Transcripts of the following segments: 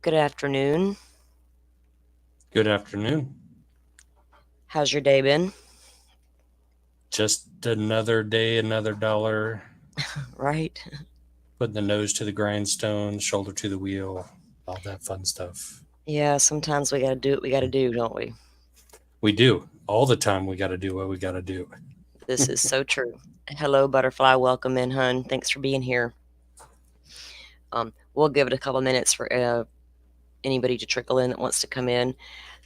Good afternoon. Good afternoon. How's your day been? Just another day, another dollar, Right? putting the nose to the grindstone, shoulder to the wheel, all that fun stuff. Yeah, sometimes we gotta do what we gotta do, don't we? We do. All the time we got to do what we got to do. This is so true. Hello, Butterfly. Welcome in, hun. Thanks for being here. We'll give it a couple minutes for anybody to trickle in that wants to come in.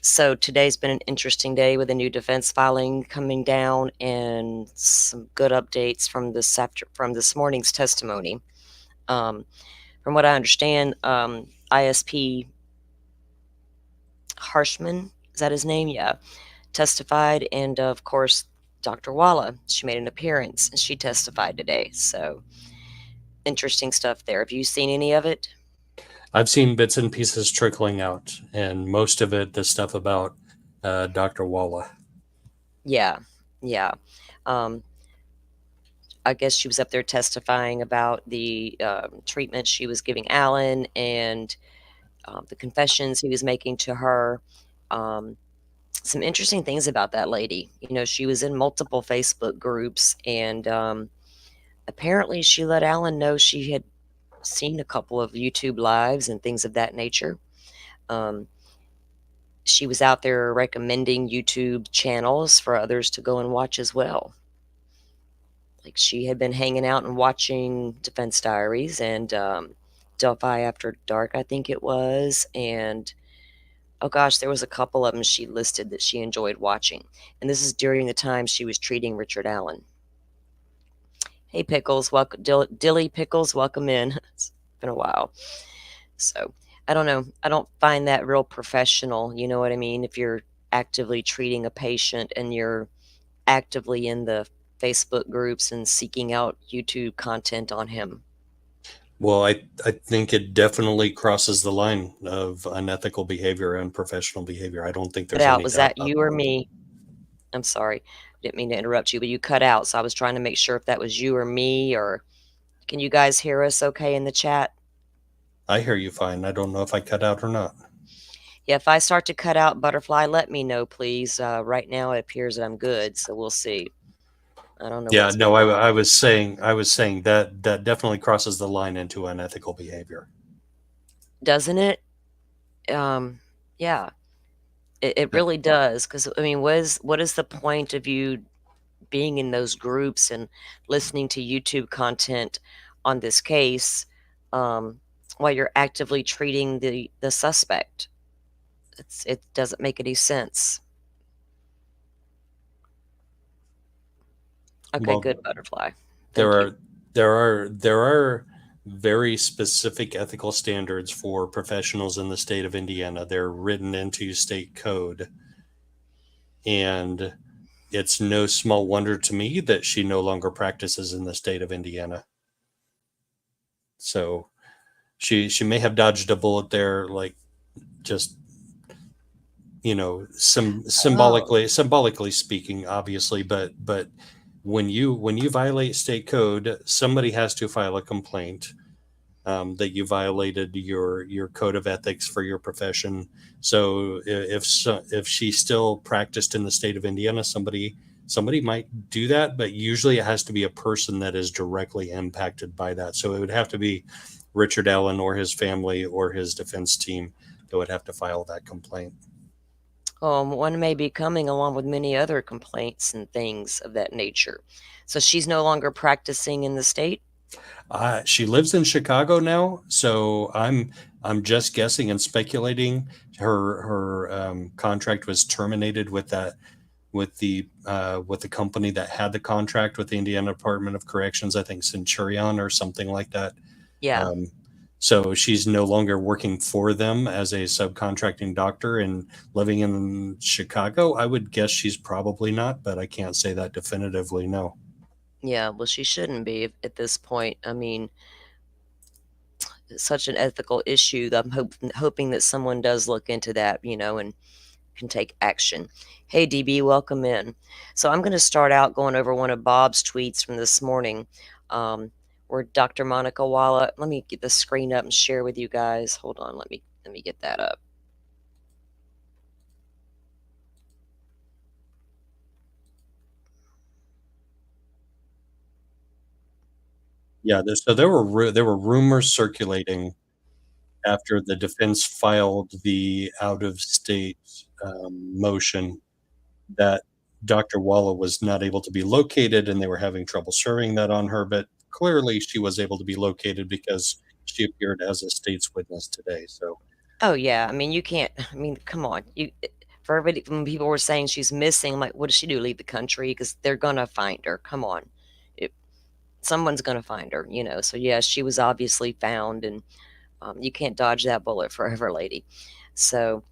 So today's been an interesting day with a new defense filing coming down and some good updates from this morning's testimony. From what I understand, ISP Harshman, is that his name? Yeah, testified, and of course, Dr. Walla, she made an appearance and she testified today. So interesting stuff there. Have you seen any of it? I've seen bits and pieces trickling out, and most of it, the stuff about Dr. Walla. Yeah, yeah. Um, I guess she was up there testifying about the treatment she was giving Alan and the confessions he was making to her. Um, some interesting things about that lady. She was in multiple Facebook groups, and apparently she let Alan know she had seen a couple of YouTube lives and things of that nature. Um, she was out there recommending YouTube channels for others to go and watch as well. Like she had been hanging out and watching Defense Diaries and Delphi After Dark, I think it was. And oh gosh, there was a couple of them she listed that she enjoyed watching. And this is during the time she was treating Richard Allen. Hey, Pickles, welcome, Dilly Pickles, welcome in. It's been a while. So I don't know. I don't find that real professional. You know what I mean? If you're actively treating a patient and you're actively in the Facebook groups and seeking out YouTube content on him. Well, I think it definitely crosses the line of unethical behavior and professional behavior. I don't think Cut there's out. any Was doubt that about you or me? I'm sorry. Didn't mean to interrupt you, but you cut out. So I was trying to make sure if that was you or me, or can you guys hear us okay in the chat? that. I hear you fine. I don't know if I cut out or not. Yeah, if I start to cut out, Butterfly, let me know, please. Right now it appears that I'm good, so we'll see. I don't know Yeah, what's no, going on. I was saying that definitely crosses the line into unethical behavior. Doesn't it? Um, yeah, it Yeah. really does. Because I mean, what is the point of you being in those groups and listening to YouTube content on this case um, while you're actively treating the suspect? It doesn't make any sense. Okay, Well, good, Butterfly. there Thank you. are there are very specific ethical standards for professionals in the state of Indiana. They're written into state code, and it's no small wonder to me that she no longer practices in the state of Indiana. So she may have dodged a bullet there, like just some Oh, symbolically speaking, obviously, but when you violate state code, somebody has to file a complaint that you violated your code of ethics for your profession. So if she still practiced in the state of Indiana, somebody might do that, but usually it has to be a person that is directly impacted by that. So it would have to be Richard Allen or his family or his defense team that would have to file that complaint. one may be coming along with many other complaints and things of that nature. So she's no longer practicing in the state? She lives in Chicago now, so I'm just guessing and speculating. Her contract was terminated with the company that had the contract with the Indiana Department of Corrections. I think Centurion or something like that. Yeah. Um, so she's no longer working for them as a subcontracting doctor and living in Chicago. I would guess she's probably not, but I can't say that definitively. No. Yeah, well, she shouldn't be at this point. I mean, it's such an ethical issue that I'm hoping that someone does look into that, and can take action. Hey, DB, welcome in. So I'm going to start out going over one of Bob's tweets from this morning, um, where Dr. Monica Walla. Let me get the screen up and share with you guys. Hold on, let me Let me get that up. Yeah, so there were rumors circulating after the defense filed the out of state motion that Dr. Walla was not able to be located and they were having trouble serving that on her. But clearly, she was able to be located because she appeared as a state's witness today. So, Oh yeah, I mean you can't. I mean, come on, you. For everybody, when people were saying she's missing, I'm like, what does she do? Leave the country? Because they're gonna find her. Come on, it, someone's gonna find her. So yeah, she was obviously found, and you can't dodge that bullet forever, lady. So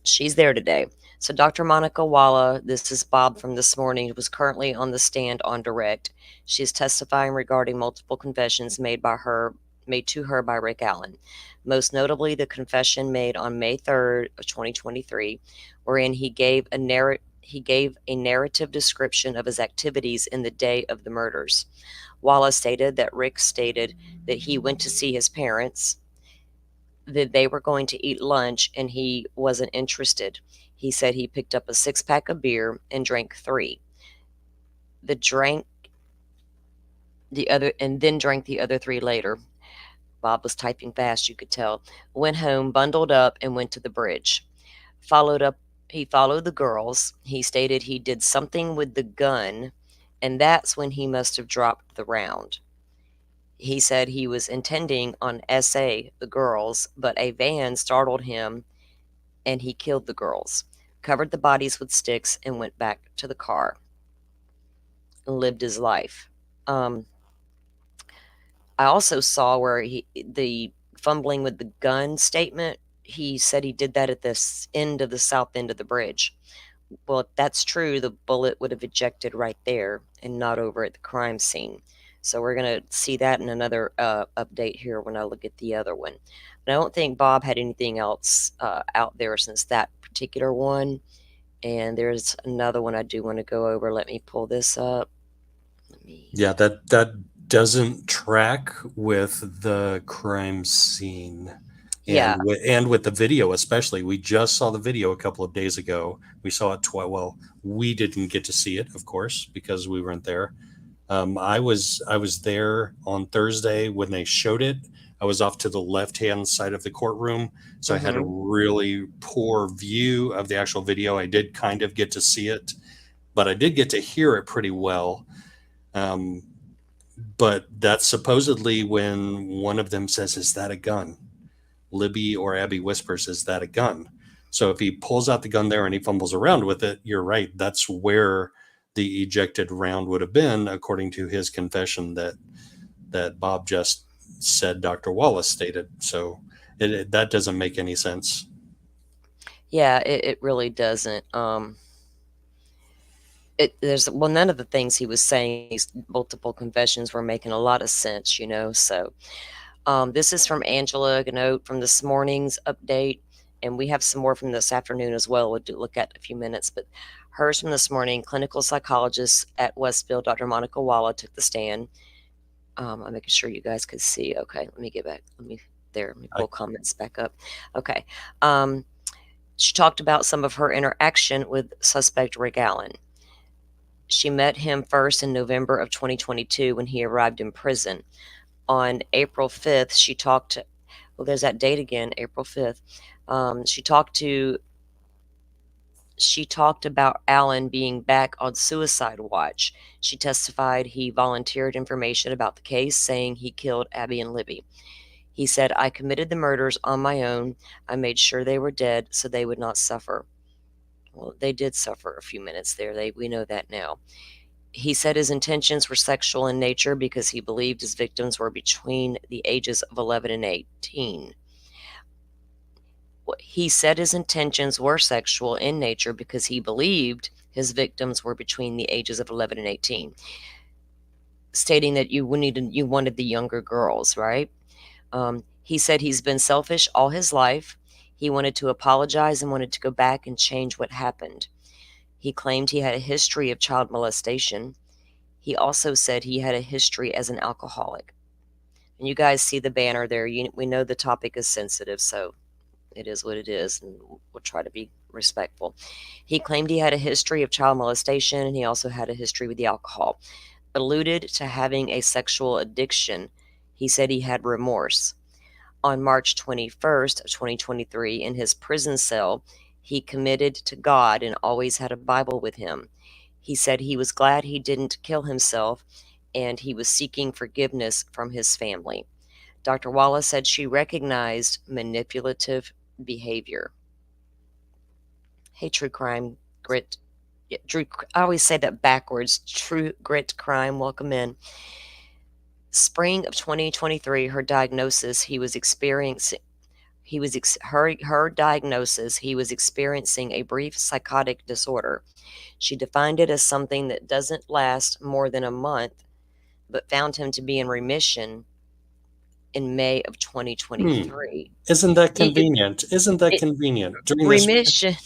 she's there today. So Dr. Monica Walla, this is Bob from this morning, was currently on the stand on direct. She is testifying regarding multiple confessions made to her by Rick Allen. Most notably the confession made on May 3rd of 2023, wherein he gave a narrative description of his activities in the day of the murders. Walla stated that Rick stated that he went to see his parents, that they were going to eat lunch and he wasn't interested. He said he picked up a six-pack of beer and drank three. The drank the other and then drank the other three later. Bob was typing fast, you could tell. Went home, bundled up, and went to the bridge. Followed up he followed the girls. He stated he did something with the gun, and that's when he must have dropped the round. He said he was intending on SA the girls, but a van startled him and he killed the girls, covered the bodies with sticks, and went back to the car and lived his life. Um, I also saw where the fumbling with the gun statement. He said he did that at the end of the south end of the bridge. Well, if that's true, the bullet would have ejected right there and not over at the crime scene. So we're going to see that in another update here when I look at the other one. But I don't think Bob had anything else out there since that particular one. And there's another one I do want to go over. Let me pull this up. Let me. yeah, that doesn't track with the crime scene. Yeah. And with the video, especially, we just saw the video a couple of days ago. We saw it twice. Well, we didn't get to see it, of course, because we weren't there. I was there on Thursday when they showed it. I was off to the left hand side of the courtroom, so I had a Mm-hmm. really poor view of the actual video. I did kind of get to see it, but I did get to hear it pretty well. Um, but that's supposedly when one of them says, "Is that a gun?" Libby or Abby whispers, "Is that a gun?" So if he pulls out the gun there and he fumbles around with it, you're right. That's where the ejected round would have been, according to his confession that Bob just said Dr. Wallace stated. So that doesn't make any sense. Yeah, it really doesn't. None of the things he was saying, these multiple confessions were making a lot of sense. So this is from Angela, a note from this morning's update, and we have some more from this afternoon as well. We'll look at in a few minutes, but hers from this morning. Clinical psychologist at Westfield, Dr. Monica Walla, took the stand. I'm making sure you guys could see. Okay, let me get back. Let me I, pull comments back up. Okay. Um, she talked about some of her interaction with suspect Rick Allen. She met him first in November of 2022 when he arrived in prison. On April 5th, well, there's that date again, April 5th. Um, she talked to she talked about Allen being back on suicide watch. She testified he volunteered information about the case, saying he killed Abby and Libby. He said, I committed the murders on my own. I made sure they were dead so they would not suffer. Well, they did suffer a few minutes there. We know that now. He said his intentions were sexual in nature because he believed his victims were between the ages of 11 and 18. He said his intentions were sexual in nature because he believed his victims were between the ages of 11 and 18, stating that you wanted the younger girls, right? He said he's been selfish all his life. He wanted to apologize and wanted to go back and change what happened. He claimed he had a history of child molestation. He also said he had a history as an alcoholic. And you guys see the banner there. We know the topic is sensitive, so It is what it is, and we'll try to be respectful. He claimed he had a history of child molestation, and he also had a history with the alcohol. Alluded to having a sexual addiction. He said he had remorse. On March 21st, 2023, in his prison cell, he committed to God and always had a Bible with him. He said he was glad he didn't kill himself and he was seeking forgiveness from his family. Dr. Wallace said she recognized manipulative behavior. Hey, true crime, grit. Yeah, Drew, I always say that backwards. True grit crime, welcome in. Spring of 2023, her diagnosis, he was experiencing her diagnosis, he was experiencing a brief psychotic disorder. She defined it as something that doesn't last more than a month, but found him to be in remission in May of Hmm. 2023. Isn't that You, convenient? Isn't that it, convenient? During this remission.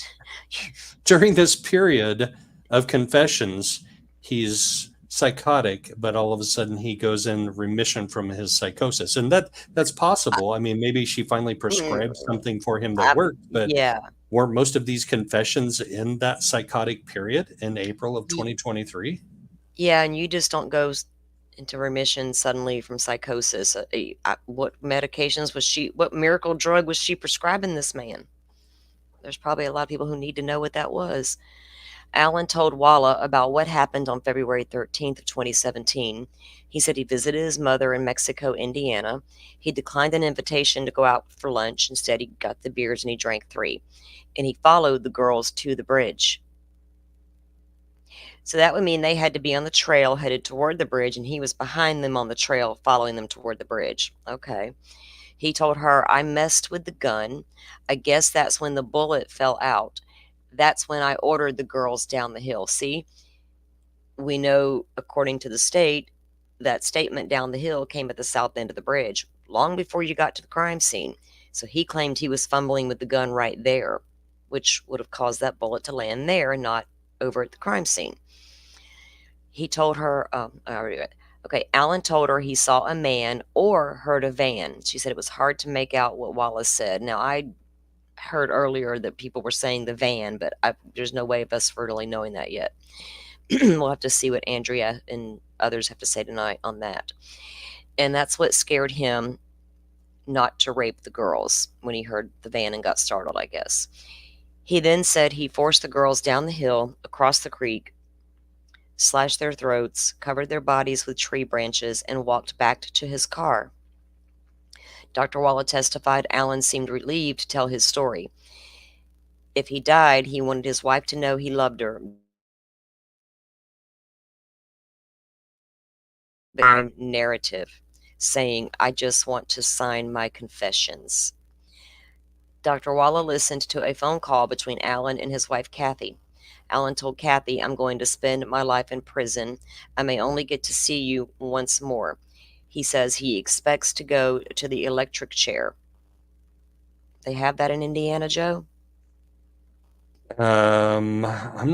during this period of confessions, he's psychotic, but all of a sudden he goes in remission from his psychosis. And that's possible. I mean, maybe she finally Mm, prescribed something for him that worked, but yeah. weren't most of these confessions in that psychotic period in April of 2023? Yeah, and you just don't go into remission suddenly from psychosis. What medications was she, what miracle drug was she prescribing this man? There's probably a lot of people who need to know what that was. Allen told Walla about what happened on February 13th of 2017. He said he visited his mother in Mexico, Indiana. He declined an invitation to go out for lunch. Instead, he got the beers and he drank 3. And he followed the girls to the bridge. So that would mean they had to be on the trail headed toward the bridge, and he was behind them on the trail following them toward the bridge. Okay. He told her, I messed with the gun. I guess that's when the bullet fell out. That's when I ordered the girls down the hill. See, we know, according to the state, that statement down the hill came at the south end of the bridge, long before you got to the crime scene. So he claimed he was fumbling with the gun right there, which would have caused that bullet to land there and not over at the crime scene. He told her, I already read. Okay, Alan told her he saw a man or heard a van. She said it was hard to make out what Wallace said. Now, I heard earlier that people were saying the van, but there's no way of us really knowing that yet. We'll have to see what Andrea and others have to say tonight on that. And that's what scared him not to rape the girls when he heard the van and got startled, I guess. He then said he forced the girls down the hill, across the creek, slashed their throats, covered their bodies with tree branches, and walked back to his car. Dr. Walla testified Allen seemed relieved to tell his story. If he died, he wanted his wife to know he loved her. Narrative saying, I just want to sign my confessions. Dr. Walla listened to a phone call between Allen and his wife, Kathy. Allen told Kathy, I'm going to spend my life in prison. I may only get to see you once more. He says he expects to go to the electric chair. They have that in Indiana, Joe? I'm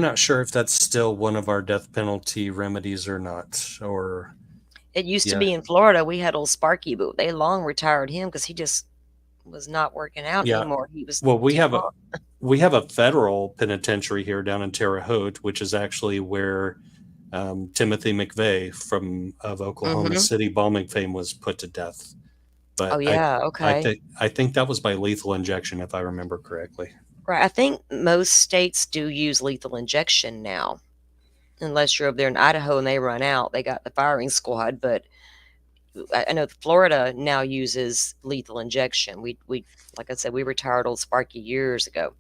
not sure if that's still one of our death penalty remedies or not. Or It used to yeah, be in Florida. We had old Sparky, but they long retired him because he just was not working out yeah. anymore. He was Well, too long. we have a federal penitentiary here down in Terre Haute, which is actually where Timothy McVeigh from of Oklahoma Hmm. City bombing fame was put to death. Oh, But yeah. Okay. I think that was by lethal injection, if I remember correctly. Right. I think most states do use lethal injection now, unless you're over there in Idaho and they run out. They got the firing squad, but I know Florida now uses lethal injection. We like I said, we retired old Sparky years ago.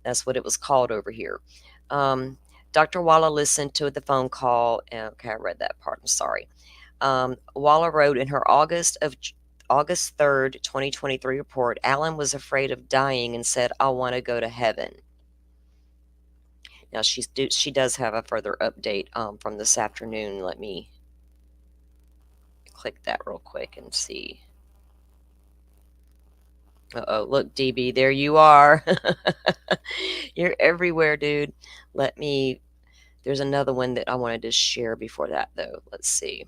That's what it was called over here. Um, Dr. Walla listened to the phone call. Okay, I read that part. I'm sorry. Walla wrote in her August 3rd, 2023 report, Allen was afraid of dying and said, I want to go to heaven. Now, she does have a further update from this afternoon. Let me click that real quick and see. Uh-oh, look, DB, there you are. You're everywhere, dude. Let me There's another one that I wanted to share before that, though. Let's see.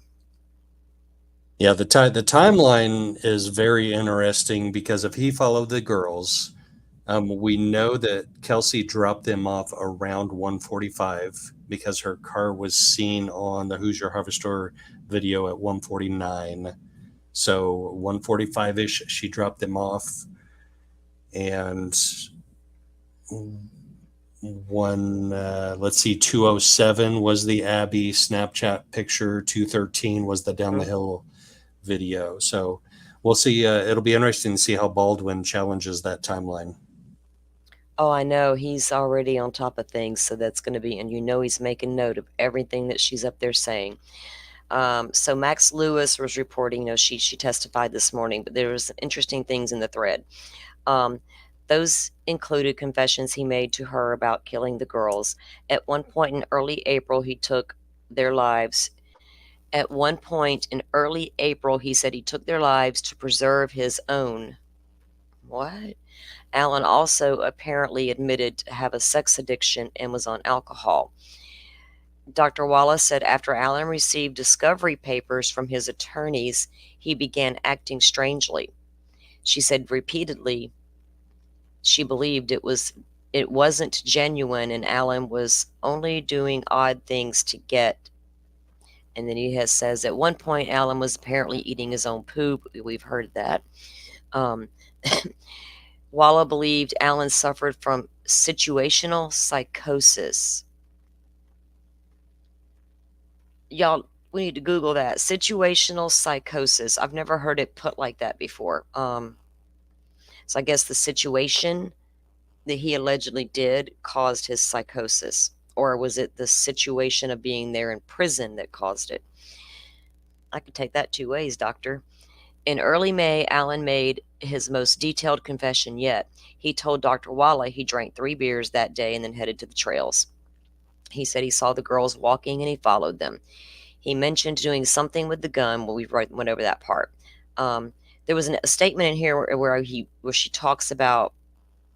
Yeah, the timeline is very interesting because if he followed the girls, we know that Kelsey dropped them off around 1:45 because her car was seen on the Hoosier Harvester video at 1:49. So 1:45 ish, she dropped them off, and let's see, 2:07 was the Abby Snapchat picture. 2:13 was the down the Mhm. hill video. So we'll see. It'll be interesting to see how Baldwin challenges that timeline. Oh, I know, he's already on top of things, so that's gonna be, and you know he's making note of everything that she's up there saying. So Max Lewis was reporting, she testified this morning, but there was interesting things in the thread. Um, those included confessions he made to her about killing the girls. At one point in early April, he took their lives. At one point in early April, he said he took their lives to preserve his own. What? Allen also apparently admitted to have a sex addiction and was on alcohol. Dr. Wallace said after Allen received discovery papers from his attorneys, he began acting strangely. She said repeatedly she believed it wasn't genuine and Allen was only doing odd things to get. And then he says at one point Allen was apparently eating his own poop. We've heard that. Um, Walla believed Allen suffered from situational psychosis. Y'all, we need to Google that. Situational psychosis. I've never heard it put like that before. So I guess the situation that he allegedly did caused his psychosis. Or was it the situation of being there in prison that caused it? I could take that two ways, doctor. In early May, Allen made his most detailed confession yet. He told Dr. Walla he drank 3 beers that day and then headed to the trails. He said he saw the girls walking and he followed them. He mentioned doing something with the gun. Well, we went over that part. Um, there was a statement in here where she talks about.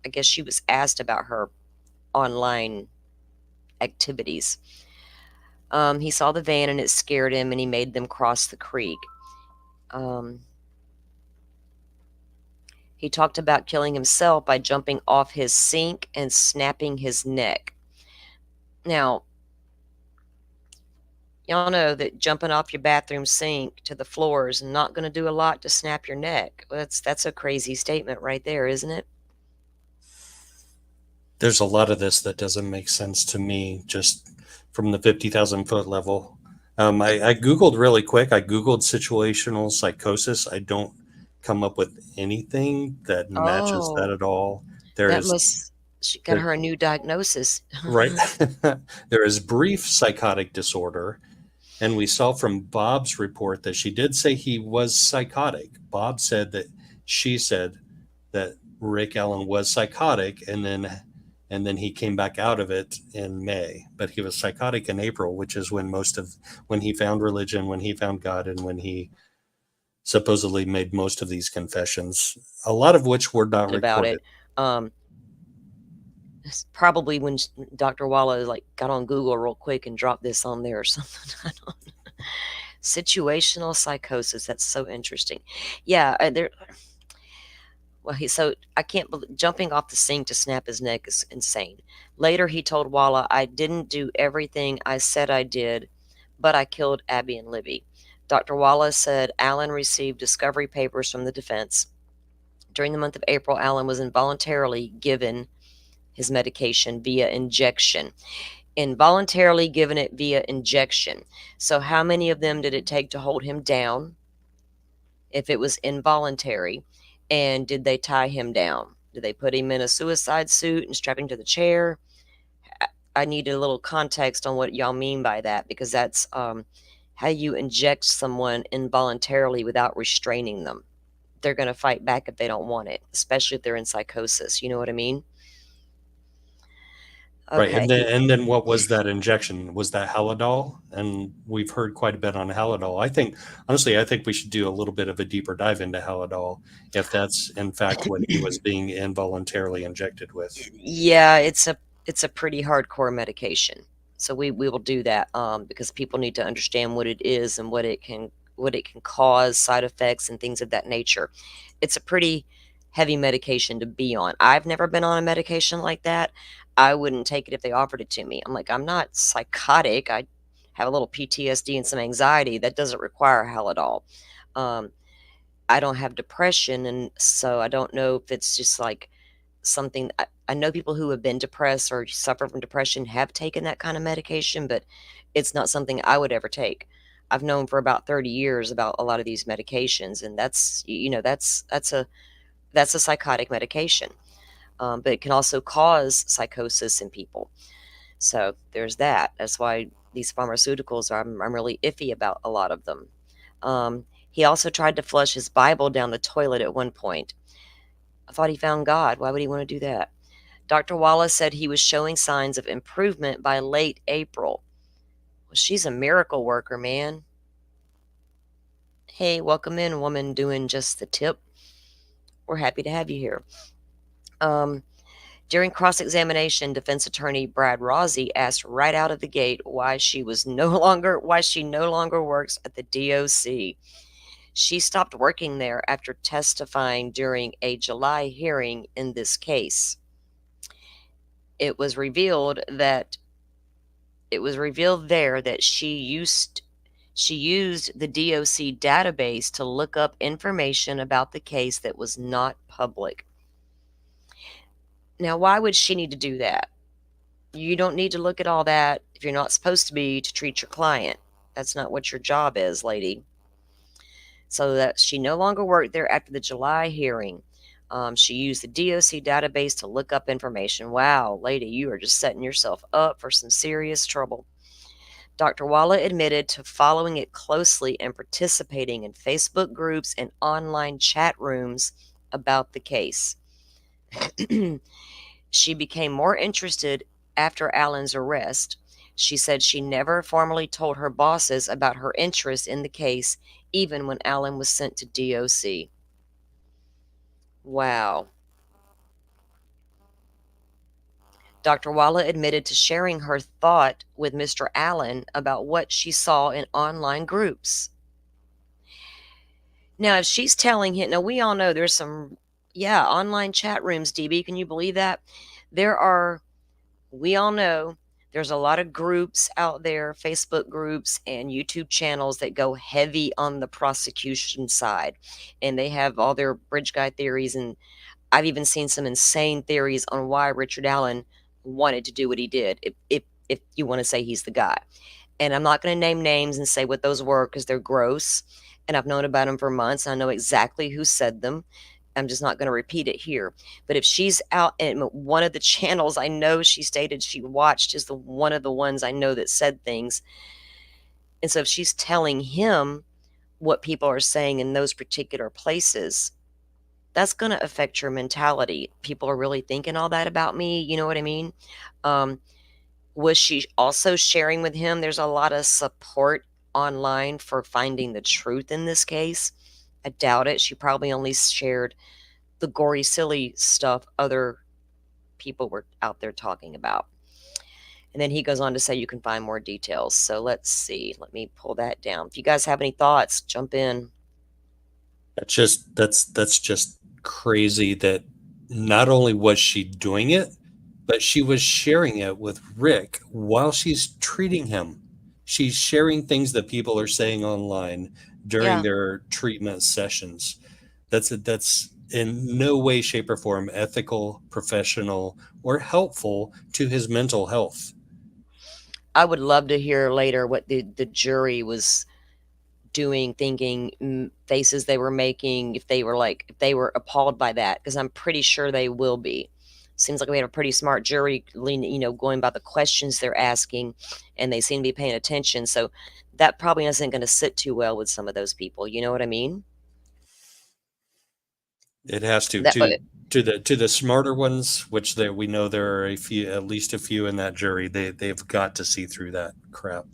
I guess she was asked about her online activities. He saw the van and it scared him, and he made them cross the creek. Um, he talked about killing himself by jumping off his sink and snapping his neck. Now, y'all know that jumping off your bathroom sink to the floor is not going to do a lot to snap your neck. That's a crazy statement right there, isn't it? There's a lot of this that doesn't make sense to me just from the 50,000 foot level. I Googled really quick. I Googled situational psychosis. I don't come up with anything that matches that Oh, at all. There that is must. She got there, her a new diagnosis. right. There is brief psychotic disorder, and we saw from Bob's report that she did say he was psychotic. Bob said that she said that Rick Allen was psychotic, and then he came back out of it in May. But he was psychotic in April, which is when when he found religion, when he found God, and when he supposedly made most of these confessions, a lot of which were not About it. recorded. Um, Probably when Dr. Walla like got on Google real quick and dropped this on there or something. I don't know. Situational psychosis. That's so interesting. Yeah, there. Well, so I can't believe jumping off the sink to snap his neck is insane. Later, he told Walla, "I didn't do everything I said I did, but I killed Abby and Libby." Dr. Walla said Allen received discovery papers from the defense. During the month of April, Allen was involuntarily given his medication via injection. Involuntarily given it via injection. So, how many of them did it take to hold him down if it was involuntary? And did they tie him down? Did they put him in a suicide suit and strap him to the chair? I need a little context on what y'all mean by that because that's how you inject someone involuntarily without restraining them. They're going to fight back if they don't want it, especially if they're in psychosis. You know what I mean? Right, Okay. and then what was that injection? Was that Halidol? And we've heard quite a bit on Halidol. I think honestly, I think we should do a little bit of a deeper dive into Halidol if that's in fact what he was being involuntarily injected with. Yeah, it's a pretty hardcore medication. So we will do that because people need to understand what it is and what it can. what it can cause, side effects, and things of that nature. It's a pretty heavy medication to be on. I've never been on a medication like that. I wouldn't take it if they offered it to me. I'm like, I'm not psychotic. I have a little PTSD and some anxiety. That doesn't require Halidol. Um, I don't have depression, and so I don't know if it's just like something. I know people who have been depressed or suffer from depression have taken that kind of medication, but it's not something I would ever take. I've known for about 30 years about a lot of these medications, and that's a psychotic medication. But it can also cause psychosis in people. So there's that. That's why these pharmaceuticals I'm really iffy about a lot of them. He also tried to flush his Bible down the toilet at one point. I thought he found God. Why would he want to do that? Dr. Wallace said he was showing signs of improvement by late April. Well, she's a miracle worker, man. Hey, welcome in, woman doing just the tip. We're happy to have you here. Um, During cross-examination, defense attorney Brad Rossi asked right out of the gate why she no longer works at the DOC. She stopped working there after testifying during a July hearing in this case. It was revealed that it was revealed there that she used the DOC database to look up information about the case that was not public. Now, why would she need to do that? You don't need to look at all that if you're not supposed to be to treat your client. That's not what your job is, lady. So that she no longer worked there after the July hearing. She used the DOC database to look up information. Wow, lady, you are just setting yourself up for some serious trouble. Dr. Walla admitted to following it closely and participating in Facebook groups and online chat rooms about the case. She became more interested after Allen's arrest. She said she never formally told her bosses about her interest in the case, even when Allen was sent to DOC. Wow. Dr. Walla admitted to sharing her thought with Mr. Allen about what she saw in online groups. Now, if she's telling him, now we all know there's some, yeah, online chat rooms, DB. Can you believe that? We all know there's a lot of groups out there, Facebook groups and YouTube channels that go heavy on the prosecution side. And they have all their bridge guy theories. And I've even seen some insane theories on why Richard Allen wanted to do what he did, if you want to say he's the guy. And I'm not going to name names and say what those were because they're gross. And I've known about them for months. I know exactly who said them. I'm just not going to repeat it here. But if she's out in one of the channels I know she stated she watched is the one of the ones I know that said things. And so if she's telling him what people are saying in those particular places, that's going to affect your mentality. People are really thinking all that about me. You know what I mean? Um, was she also sharing with him? There's a lot of support online for finding the truth in this case. I doubt it. She probably only shared the gory, silly stuff other people were out there talking about. And then he goes on to say you can find more details. So let's see. Let me pull that down. If you guys have any thoughts, jump in. That's just crazy that not only was she doing it, but she was sharing it with Rick while she's treating him. She's sharing things that people are saying online during Yeah, their treatment sessions. That's in no way, shape, or form ethical, professional, or helpful to his mental health. I would love to hear later what the jury was doing, thinking, faces they were making, if they were appalled by that, because I'm pretty sure they will be. Seems like we have a pretty smart jury, going by the questions they're asking, and they seem to be paying attention. So that probably isn't going to sit too well with some of those people. You know what I mean? It has to That, to the smarter ones, which we know there are a few, at least a few in that jury. They've got to see through that crap.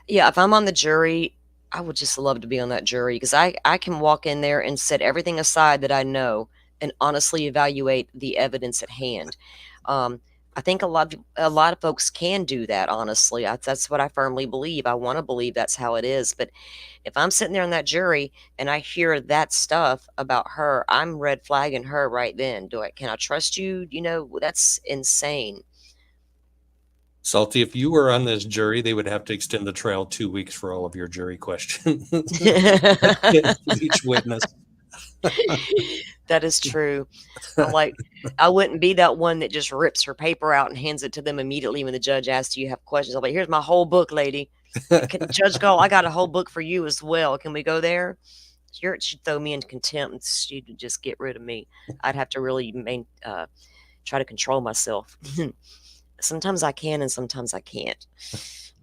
yeah, if I'm on the jury, I would just love to be on that jury because I can walk in there and set everything aside that I know and honestly evaluate the evidence at hand. Um, I think a lot of folks can do that, honestly. That's what I firmly believe. I wanna believe that's how it is, but if I'm sitting there on that jury and I hear that stuff about her, I'm red flagging her right then. Can I trust you? That's insane. Salty, if you were on this jury, they would have to extend the trial 2 weeks for all of your jury questions. Each witness. That is true. I'm like, I wouldn't be that one that just rips her paper out and hands it to them immediately when the judge asks, "Do you have questions?" I'm like, "Here's my whole book, lady. Can Judge Gall, I got a whole book for you as well. Can we go there?" She'd throw me into contempt and she'd just get rid of me. I'd have to really try to control myself. Sometimes I can and sometimes I can't.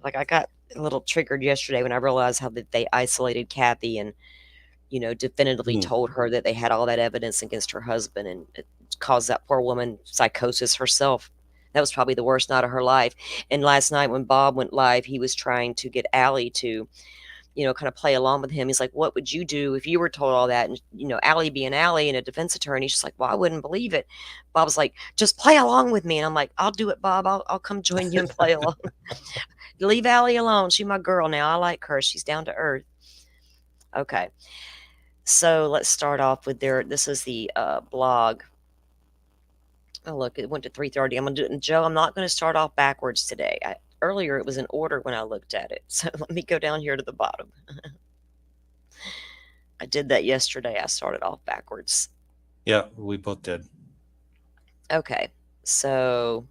Like I got a little triggered yesterday when I realized how that they isolated Kathy and definitively Hmm. told her that they had all that evidence against her husband, and it caused that poor woman psychosis herself. That was probably the worst night of her life. And last night when Bob went live, he was trying to get Allie to, kind of play along with him. He's like, "What would you do if you were told all that?" And, Allie being Allie and a defense attorney, she's like, "Well, I wouldn't believe it." Bob's like, "Just play along with me." And I'm like, "I'll do it, Bob. I'll come join you and play along. Leave Allie alone. She's my girl now. I like her. She's down to earth." Okay. So let's start off with this is the blog. Oh, look, it went to 3:30. I'm going to do it. Joe, I'm not going to start off backwards today. Earlier, it was in order when I looked at it. So let me go down here to the bottom. I did that yesterday. I started off backwards. Yeah, we both did. Okay. So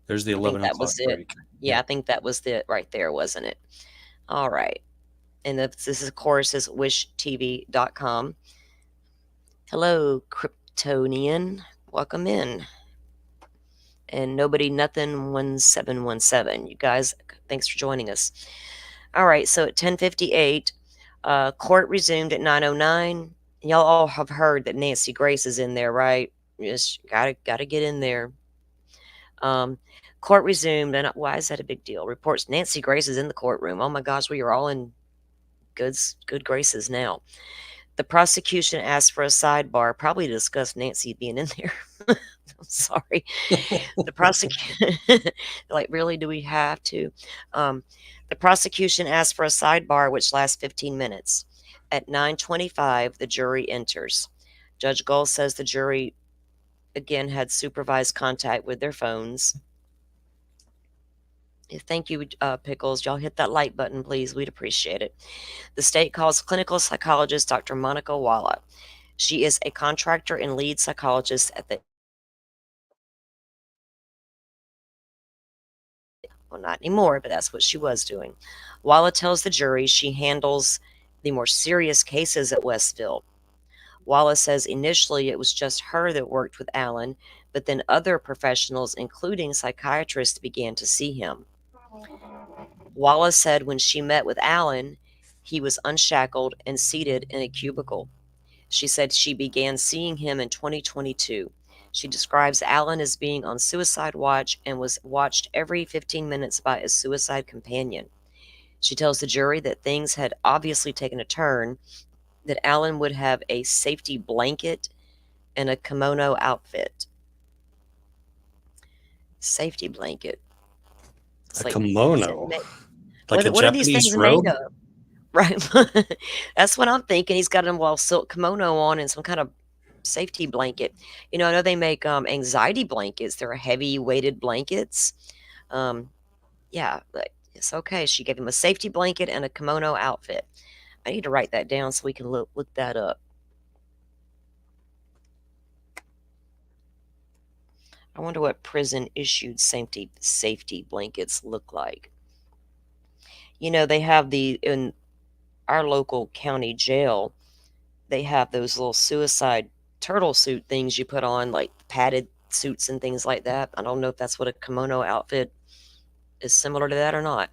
There's the I think 11 that o'clock was it. break. Yeah, Yeah. I think that was it right there, wasn't it? All right. And this is, of course, is wishtv.com. Hello, Kryptonian. Welcome in. And nobody nothing 1717. You guys, thanks for joining us. All right, so at 10:58, court resumed at 9:09. Y'all all have heard that Nancy Grace is in there, right? Just gotta get in there. Um, Court resumed, and why is that a big deal? Reports Nancy Grace is in the courtroom. Oh my gosh, we are all in good graces now. The prosecution asked for a sidebar, probably to discuss Nancy being in there. I'm sorry. The prosecution, like, really, do we have to? Um, the prosecution asked for a sidebar, which lasts 15 minutes. At 9:25, the jury enters. Judge Gull says the jury again had supervised contact with their phones. Thank you, Pickles. Y'all hit that like button, please. We'd appreciate it. The state calls clinical psychologist Dr. Monica Walla. She is a contractor and lead psychologist at the well, not anymore, but that's what she was doing. Walla tells the jury she handles the more serious cases at Westville. Walla says initially it was just her that worked with Alan, but then other professionals, including psychiatrists, began to see him. Walla said when she met with Alan, he was unshackled and seated in a cubicle. She said she began seeing him in 2022. She describes Alan as being on suicide watch and was watched every 15 minutes by a suicide companion. She tells the jury that things had obviously taken a turn, that Alan would have a safety blanket and a kimono outfit. Safety blanket. A It's like, is it kimono, like a what are these Japanese things made robe. of? Right. That's what I'm thinking. He's got a silk kimono on and some kind of safety blanket. I know they make anxiety blankets. They're heavy weighted blankets. Um, yeah, but it's okay. She gave him a safety blanket and a kimono outfit. I need to write that down so we can look that up. I wonder what prison issued safety blankets look like. They have the in our local county jail. They have those little suicide turtle suit things you put on, like padded suits and things like that. I don't know if that's what a kimono outfit is similar to that or not.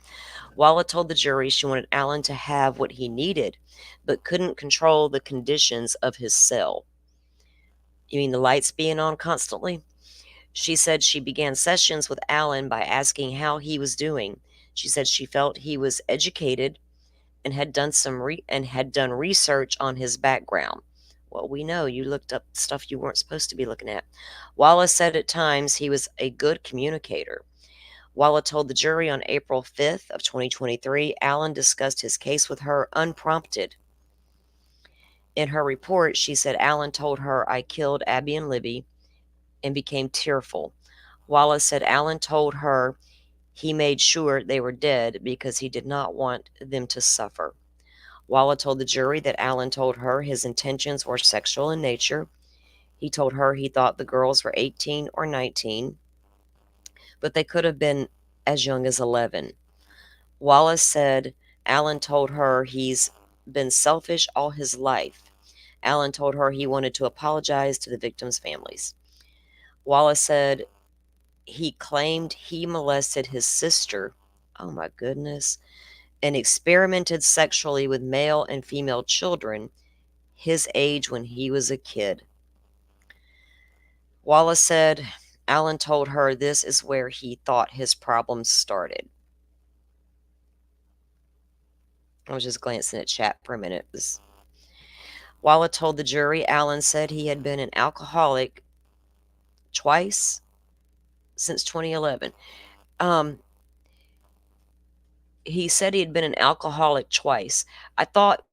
Walla told the jury she wanted Alan to have what he needed, but couldn't control the conditions of his cell. You mean the lights being on constantly? She said she began sessions with Alan by asking how he was doing. She said she felt he was educated and had done research on his background. Well, we know you looked up stuff you weren't supposed to be looking at. Wallace said at times he was a good communicator. Wallace told the jury on April 5th of 2023 Allen discussed his case with her unprompted. In her report, she said Allen told her, "I killed Abby and Libby," and became tearful. Wallace said Allen told her he made sure they were dead because he did not want them to suffer. Wallace told the jury that Allen told her his intentions were sexual in nature. He told her he thought the girls were 18 or 19, but they could have been as young as 11. Wallace said Allen told her he's been selfish all his life. Allen told her he wanted to apologize to the victims' families. Wallace said he claimed he molested his sister. Oh my goodness. And experimented sexually with male and female children his age when he was a kid. Wallace said Allen told her this is where he thought his problems started. I was just glancing at chat for a minute. Wallace told the jury Allen said he had been an alcoholic twice since 2011. Um, he said he had been an alcoholic twice. I thought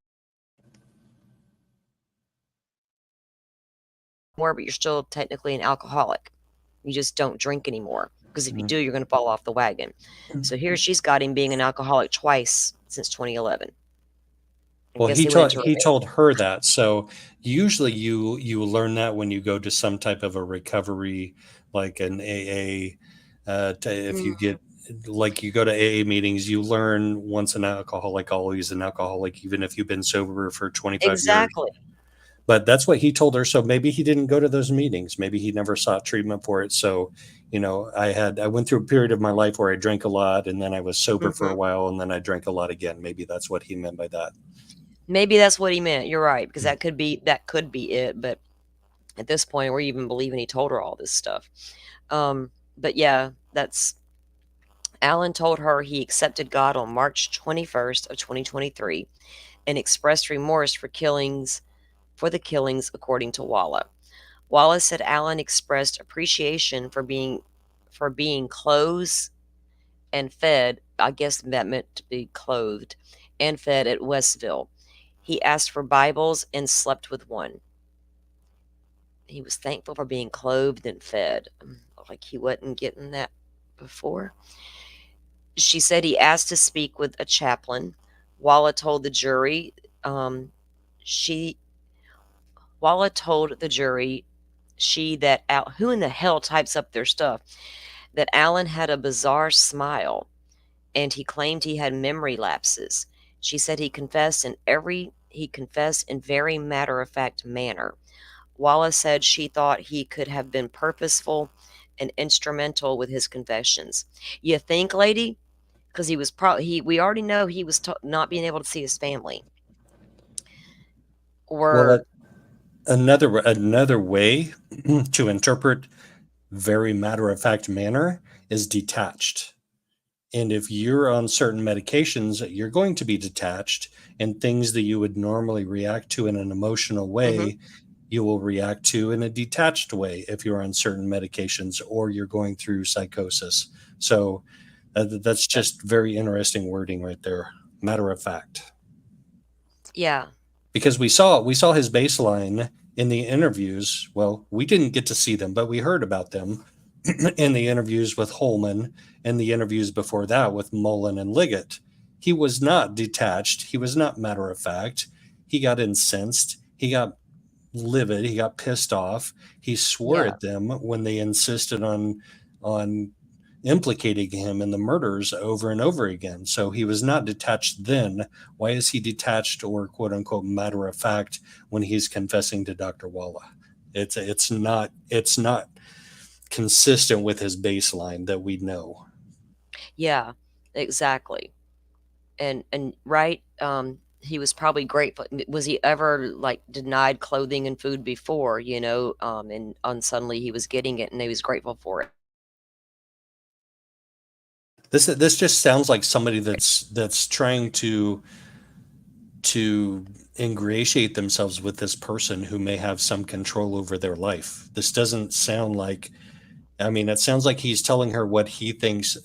more, but you're still technically an alcoholic. You just don't drink anymore because if you do, you're going to fall off the wagon. So here she's got him being an alcoholic twice since 2011. I Well, guess he went into he remission. told her that. So usually you learn that when you go to some type of a recovery, like an AA. If you Mhm. get like you go to AA meetings, you learn once an alcoholic, always an alcoholic, even if you've been sober for 25 years. Exactly. But that's what he told her. So maybe he didn't go to those meetings. Maybe he never sought treatment for it. So, I went through a period of my life where I drank a lot and then I was sober for a Hmm. while and then I drank a lot again. Maybe that's what he meant by that. Maybe that's what he meant. You're right, because that could be it. But at this point, we're even believing he told her all this stuff. But yeah, that's Alan told her he accepted God on March 21st of 2023 and expressed remorse for the killings, according to Walla. Wallace said Allen expressed appreciation for being clothed and fed. I guess that meant to be clothed and fed at Westville. He asked for Bibles and slept with one. He was thankful for being clothed and fed. Like he wasn't getting that before. She said he asked to speak with a chaplain. Walla told the jury, she Walla told the jury she that Al, who in the hell types up their stuff, that Allen had a bizarre smile and he claimed he had memory lapses. She said he confessed in very matter-of-fact manner. Wallace said she thought he could have been purposeful and instrumental with his confessions. You think, lady? Because he was probably he. We already know he was not being able to see his family. Well, Or another way to interpret very matter of fact manner is detached. And if you're on certain medications, you're going to be detached, and things that you would normally react to in an emotional mhm, way, you will react to in a detached way if you're on certain medications or you're going through psychosis. So that's yeah, just very interesting wording right there. Matter of fact, yeah, because we saw his baseline in the interviews. Well, we didn't get to see them, but we heard about them in the interviews with Holman and the interviews before that with Mullen and Liggett. He was not detached. He was not matter of fact. He got incensed. He got livid. He got pissed off. He swore yeah, at them when they insisted on implicating him in the murders over and over again. So he was not detached then. Why is he detached or quote unquote matter of fact when he's confessing to Dr. Walla? It's not consistent with his baseline that we know. yeah, exactly. And right, he was probably grateful. Was he ever like denied clothing and food before? And suddenly he was getting it, and he was grateful for it. This just sounds like somebody that's trying to to ingratiate themselves with this person who may have some control over their life. This doesn't sound like, I mean, it sounds like he's telling her what he thinks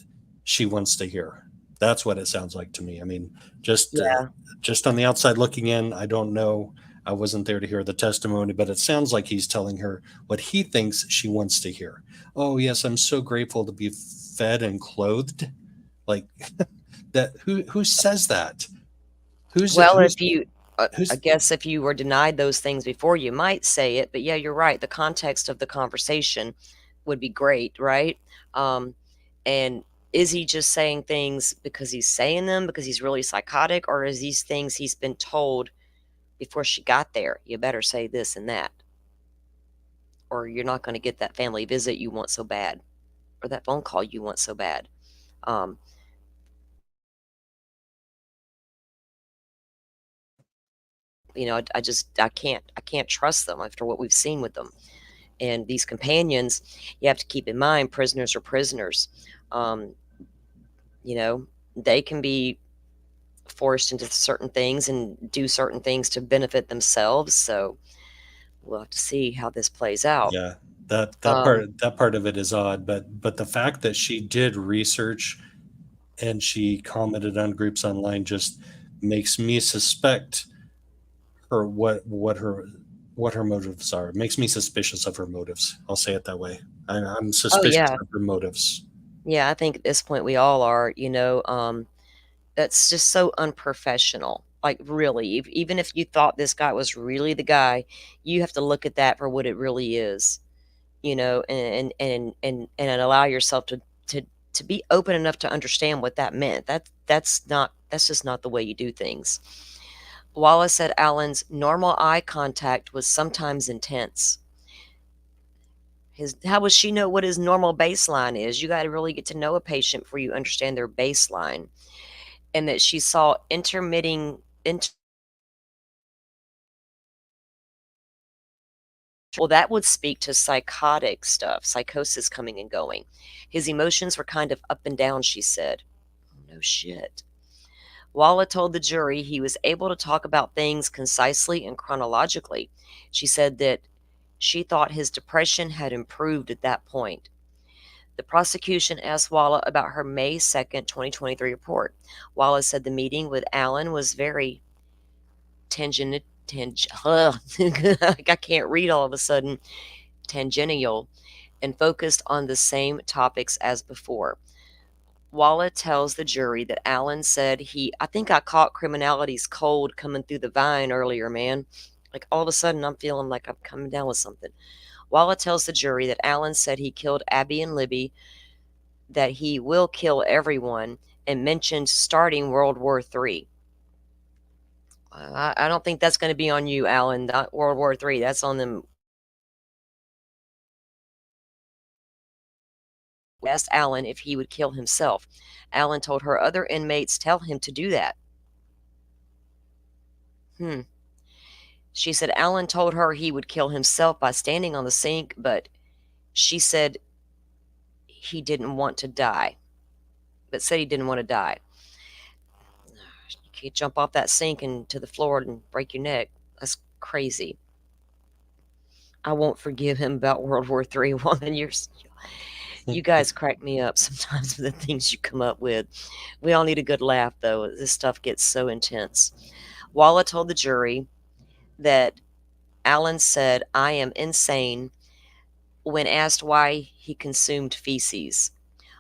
she wants to hear. That's what it sounds like to me. I mean, just uh, Yeah. just on the outside looking in, I don't know. I wasn't there to hear the testimony, but it sounds like he's telling her what he thinks she wants to hear. Oh, yes, I'm so grateful to be fed and clothed. Like that. Who says that? Who's Well, who's if you I who's guess if you were denied those things before, you might say it, but yeah, you're right, the context of the conversation would be great, right? Um, and is he just saying things because he's saying them because he's really psychotic, or is these things he's been told before she got there? You better say this and that, or you're not gonna get that family visit you want so bad, or that phone call you want so bad. Um, I can't trust them after what we've seen with them. And these companions, you have to keep in mind, prisoners are prisoners. Um, you know, they can be forced into certain things and do certain things to benefit themselves. So we'll have to see how this plays out. Yeah, that Um, part of it is odd, but the fact that she did research and she commented on groups online just makes me suspect her what her motives are. It makes me suspicious of her motives. I'll say it that way. I'm oh suspicious yeah, of her motives. yeah. I think at this point we all are. That's just so unprofessional. Like really, even if you thought this guy was really the guy, you have to look at that for what it really is. And allow yourself to to be open enough to understand what that meant. That's just not the way you do things. Wallace said Allen's normal eye contact was sometimes intense. His How would she know what his normal baseline is? You got to really get to know a patient before you understand their baseline. And that she saw intermitting well, that would speak to psychotic stuff, psychosis coming and going. His emotions were kind of up and down, she said. Oh, no shit. Walla told the jury he was able to talk about things concisely and chronologically. She said that she thought his depression had improved at that point. The prosecution asked Walla about her May 2nd, 2023 report. Walla said the meeting with Allen was very tangent, I can't read all of a sudden, tangential, and focused on the same topics as before. Walla tells the jury that Allen said I think I caught criminality's cold coming through the vine earlier, man. Like all of a sudden, I'm feeling like I'm coming down with something. Walla tells the jury that Allen said he killed Abby and Libby, that he will kill everyone, and mentioned starting World War III. I don't think that's going to be on you, Allen. Not World War III. That's on them. Asked Allen if he would kill himself. Allen told her other inmates tell him to do that. Hmm. She said Allen told her he would kill himself by standing on the sink, but she said he didn't want to die. But said he didn't want to die. You can't jump off that sink and to the floor and break your neck. That's crazy. I won't forgive him about World War III, woman. You guys crack me up sometimes with the things you come up with. We all need a good laugh, though. This stuff gets so intense. Walla told the jury that Allen said, I am insane, when asked why he consumed feces.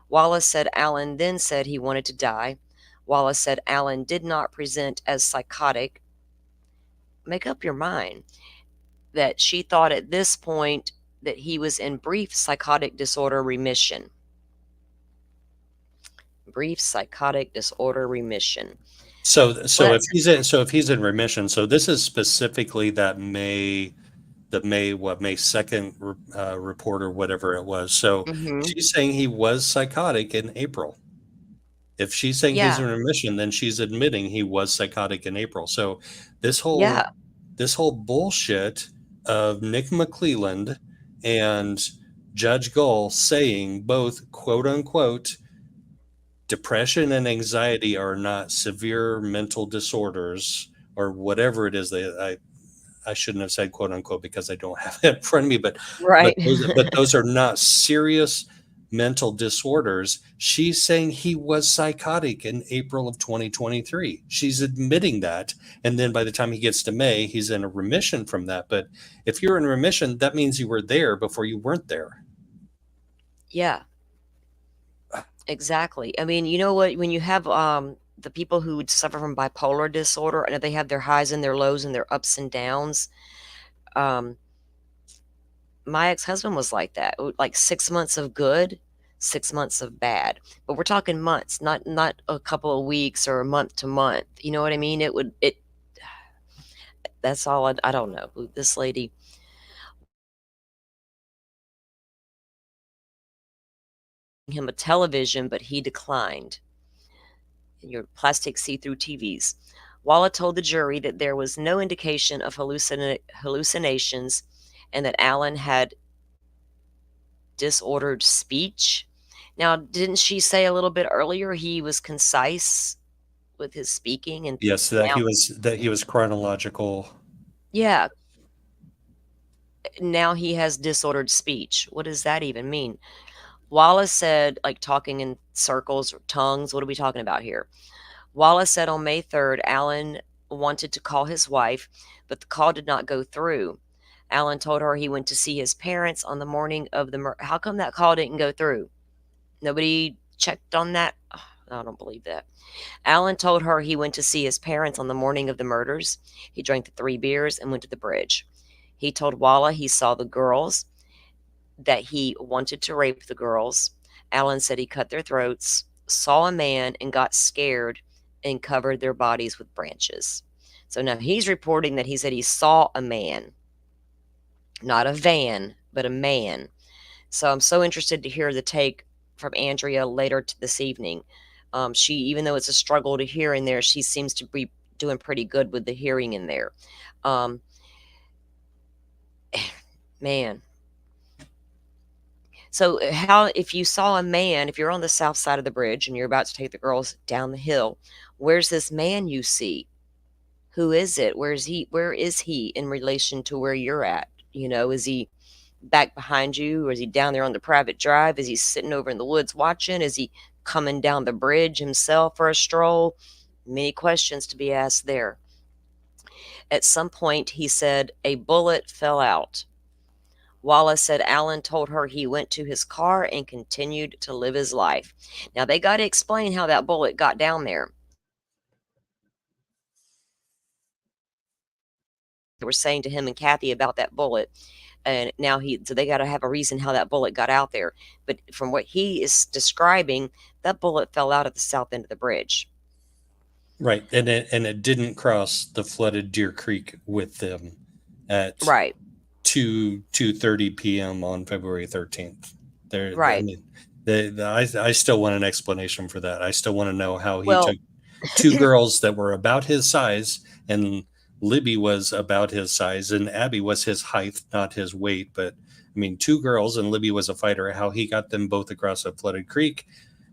Wallace said Allen then said he wanted to die. Wallace said Allen did not present as psychotic. Make up your mind that she thought at this point that he was in brief psychotic disorder remission. Brief psychotic disorder remission. Well, that's So if he's in remission, so this is specifically that May 2nd report or whatever it was. So mm-hmm. she's saying he was psychotic in April. If she's saying he's Yeah, in remission, then she's admitting he was psychotic in April. So this whole yeah. this whole bullshit of Nick McClelland and Judge Gull saying both quote unquote depression and anxiety are not severe mental disorders or whatever it is that I shouldn't have said quote unquote because I don't have it in front of me, Right. but those are not serious mental disorders. She's saying he was psychotic in April of 2023. She's admitting that. And then by the time he gets to May, he's in a remission from that. But if you're in remission, that means you were there before you weren't there. Yeah, exactly. I mean, you know what? When you have the people who would suffer from bipolar disorder, and they have their highs and their lows and their ups and downs. Um, my ex-husband was like that. Like 6 months of good, 6 months of bad. But we're talking months, not a couple of weeks or a month to month. You know what I mean? It. That's all. I don't know. This lady him a television, but he declined. Your plastic see-through TVs. Walla told the jury that there was no indication of hallucinations and that Allen had disordered speech. Now, didn't she say a little bit earlier he was concise with his speaking? And Yes, now, that he was chronological. yeah, now he has disordered speech. What does that even mean? Wallace said, like talking in circles or tongues. What are we talking about here? Wallace said on May 3rd, Allen wanted to call his wife, but the call did not go through. Allen told her he went to see his parents on the morning of the murder. How come that call didn't go through? Nobody checked on that? Oh, I don't believe that. Allen told her he went to see his parents on the morning of the murders. He drank the 3 beers and went to the bridge. He told Walla he saw the girls, that he wanted to rape the girls. Allen said he cut their throats, saw a man, and got scared and covered their bodies with branches. So now he's reporting that he said he saw a man, not a van, but a man. So I'm so interested to hear the take from Andrea later this evening. She, even though it's a struggle to hear in there, she seems to be doing pretty good with the hearing in there. Um, man, so, how if you saw a man, if you're on the south side of the bridge and you're about to take the girls down the hill, where's this man you see? Who is it? Where is he in relation to where you're at? You know, is he back behind you, or is he down there on the private drive? Is he sitting over in the woods watching? Is he coming down the bridge himself for a stroll? Many questions to be asked there. At some point, he said a bullet fell out. Wallace said Allen told her he went to his car and continued to live his life. Now, they got to explain how that bullet got down there. They were saying to him and Kathy about that bullet. And now so they got to have a reason how that bullet got out there. But from what he is describing, that bullet fell out at the south end of the bridge. Right. And it didn't cross the flooded Deer Creek with them at Right, 2:30 p.m. on February 13th. I right. mean, I still want an explanation for that. I still want to know how he Well, took two girls that were about his size, and Libby was about his size, and Abby was his height, not his weight. But I mean, two girls, and Libby was a fighter. How he got them both across a flooded creek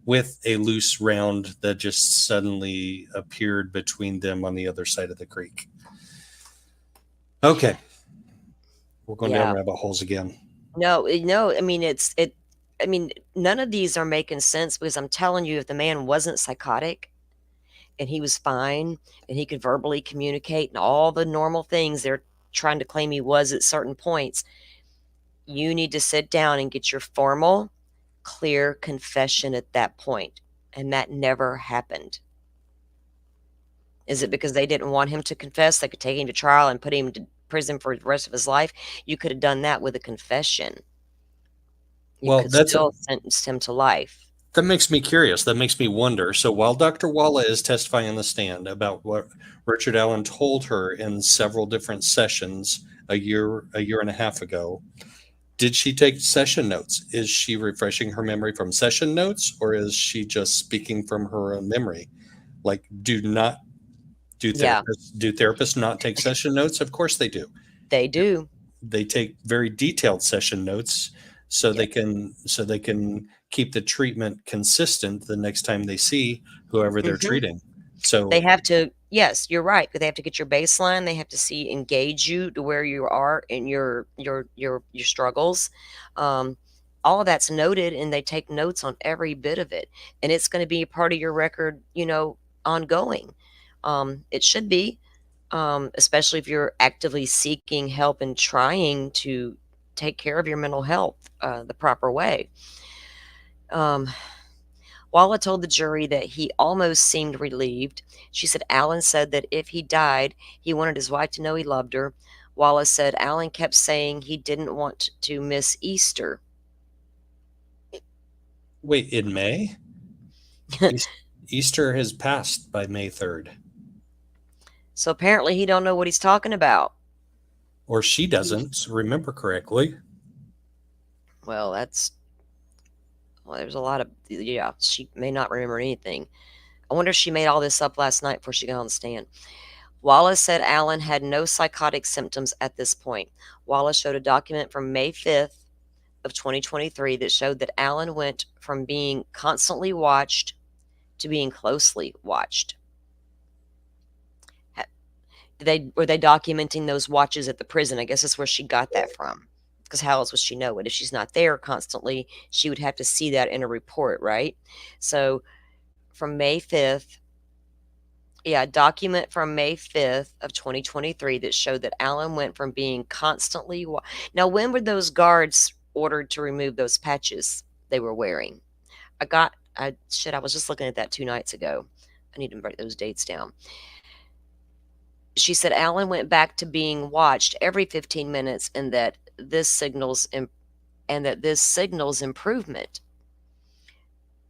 with a loose round that just suddenly appeared between them on the other side of the creek. Okay, we're going down yeah. rabbit holes again. No, no. I mean, I mean, none of these are making sense because I'm telling you, if the man wasn't psychotic, and he was fine and he could verbally communicate and all the normal things they're trying to claim he was at certain points, you need to sit down and get your formal, clear confession at that point. And that never happened. Is it because they didn't want him to confess? They could take him to trial and put him to prison for the rest of his life. You could have done that with a confession. You Well, could still sentence him to life. that makes me curious. That makes me wonder. So while Dr. Walla is testifying on the stand about what Richard Allen told her in several different sessions a year and a half ago, did she take session notes? Is she refreshing her memory from session notes, or is she just speaking from her own memory? Like, Yeah, do therapists not take session notes? Of course they do. they do. They take very detailed session notes so Yeah. they can keep the treatment consistent the next time they see whoever they're Hmm. treating. They So have to. Yes, you're right. They have to get your baseline. They have to see engage you to where you are in your struggles. Um, all of that's noted, and they take notes on every bit of it, and it's going to be a part of your record, ongoing. It should be, especially if you're actively seeking help and trying to take care of your mental health the proper way. Um, Walla told the jury that he almost seemed relieved. She said Alan said that if he died, he wanted his wife to know he loved her. Wallace said Alan kept saying he didn't want to miss Easter. Wait, in May? Eas- Easter has passed by May 3rd. So apparently he don't know what he's talking about. Or she doesn't remember correctly. Well, there's a lot of, yeah, she may not remember anything. I wonder if she made all this up last night before she got on the stand. Wallace said Alan had no psychotic symptoms at this point. Wallace showed a document from May 5th of 2023 that showed that Alan went from being constantly watched to being closely watched. Were they documenting those watches at the prison? I guess that's where she got that from. Because how else would she know it? If she's not there constantly, she would have to see that in a report, right? So from May 5th, yeah, a document from May 5th of 2023 that showed that Alan went from being constantly. Now, when were those guards ordered to remove those patches they were wearing? I was just looking at that 2 nights ago. I need to break those dates down. She said Alan went back to being watched every 15 minutes and that this signals improvement.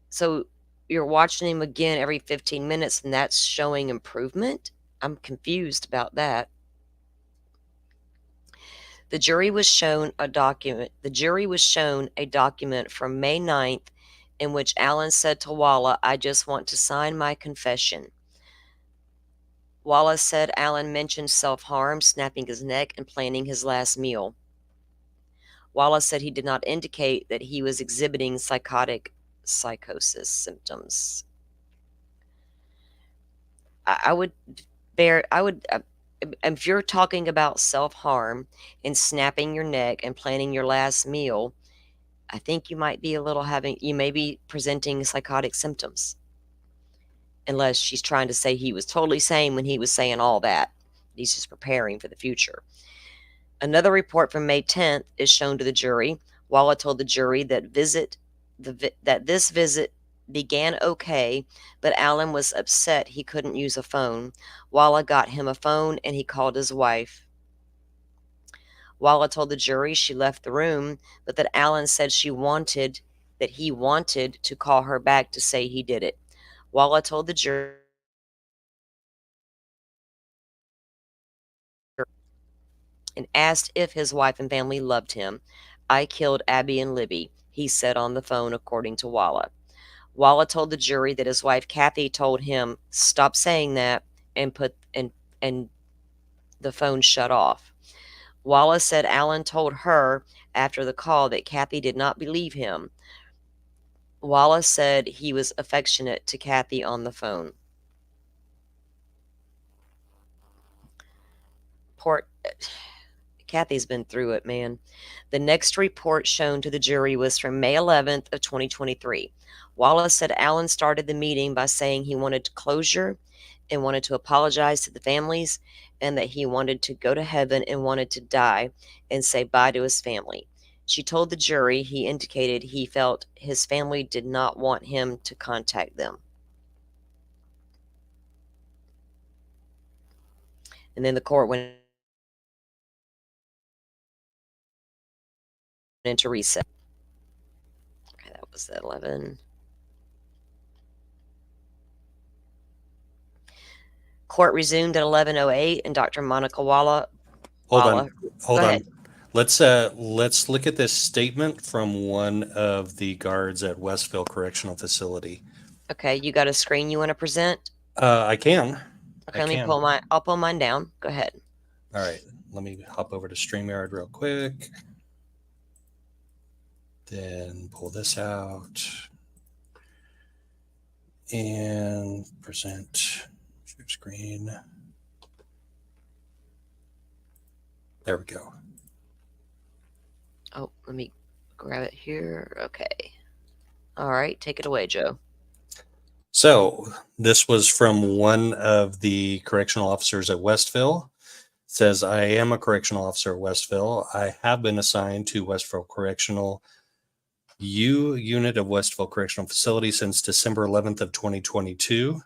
So you're watching him again every 15 minutes and that's showing improvement? I'm confused about that. The jury was shown a document from May 9th in which Alan said to Walla, I just want to sign my confession. Wallace said Alan mentioned self-harm, snapping his neck, and planning his last meal. Wallace said he did not indicate that he was exhibiting psychosis symptoms. I would bear. I would. If you're talking about self-harm and snapping your neck and planning your last meal, I think you may be presenting psychotic symptoms. Unless she's trying to say he was totally sane when he was saying all that. He's just preparing for the future. Another report from May 10th is shown to the jury. Walla told the jury that this visit began okay, but Alan was upset he couldn't use a phone. Walla got him a phone and he called his wife. Walla told the jury she left the room, but that Alan said that he wanted to call her back to say he did it. Walla told the jury that Alan called and asked if his wife and family loved him. I killed Abby and Libby, he said on the phone, according to Walla. Walla told the jury that his wife Kathy told him, stop saying that, and the phone shut off. Walla said Alan told her after the call that Kathy did not believe him. Walla said he was affectionate to Kathy on the phone. Port Kathy's been through it, man. The next report shown to the jury was from May 11th of 2023. Wallace said Allen started the meeting by saying he wanted closure and wanted to apologize to the families and that he wanted to go to heaven and wanted to die and say bye to his family. She told the jury he indicated he felt his family did not want him to contact them. And then the court went into recess. Okay, that was the 11. Court resumed at 11:08, and Dr. Monica Hold on. Walla, go Hold ahead. on. Let's look at this statement from one of the guards at Westville Correctional Facility. Okay, you got a screen you want to present? I can. I Okay, can. I'll pull mine down. Go ahead. All right. Let me hop over to StreamYard real quick. Then pull this out and present. Share screen. There we go. Oh, let me grab it here. Okay. All right, take it away, Joe. So this was from one of the correctional officers at Westville. It says, I am a correctional officer at Westville. I have been assigned to Westville Correctional U unit of Westville Correctional Facility since December 11th of 2022.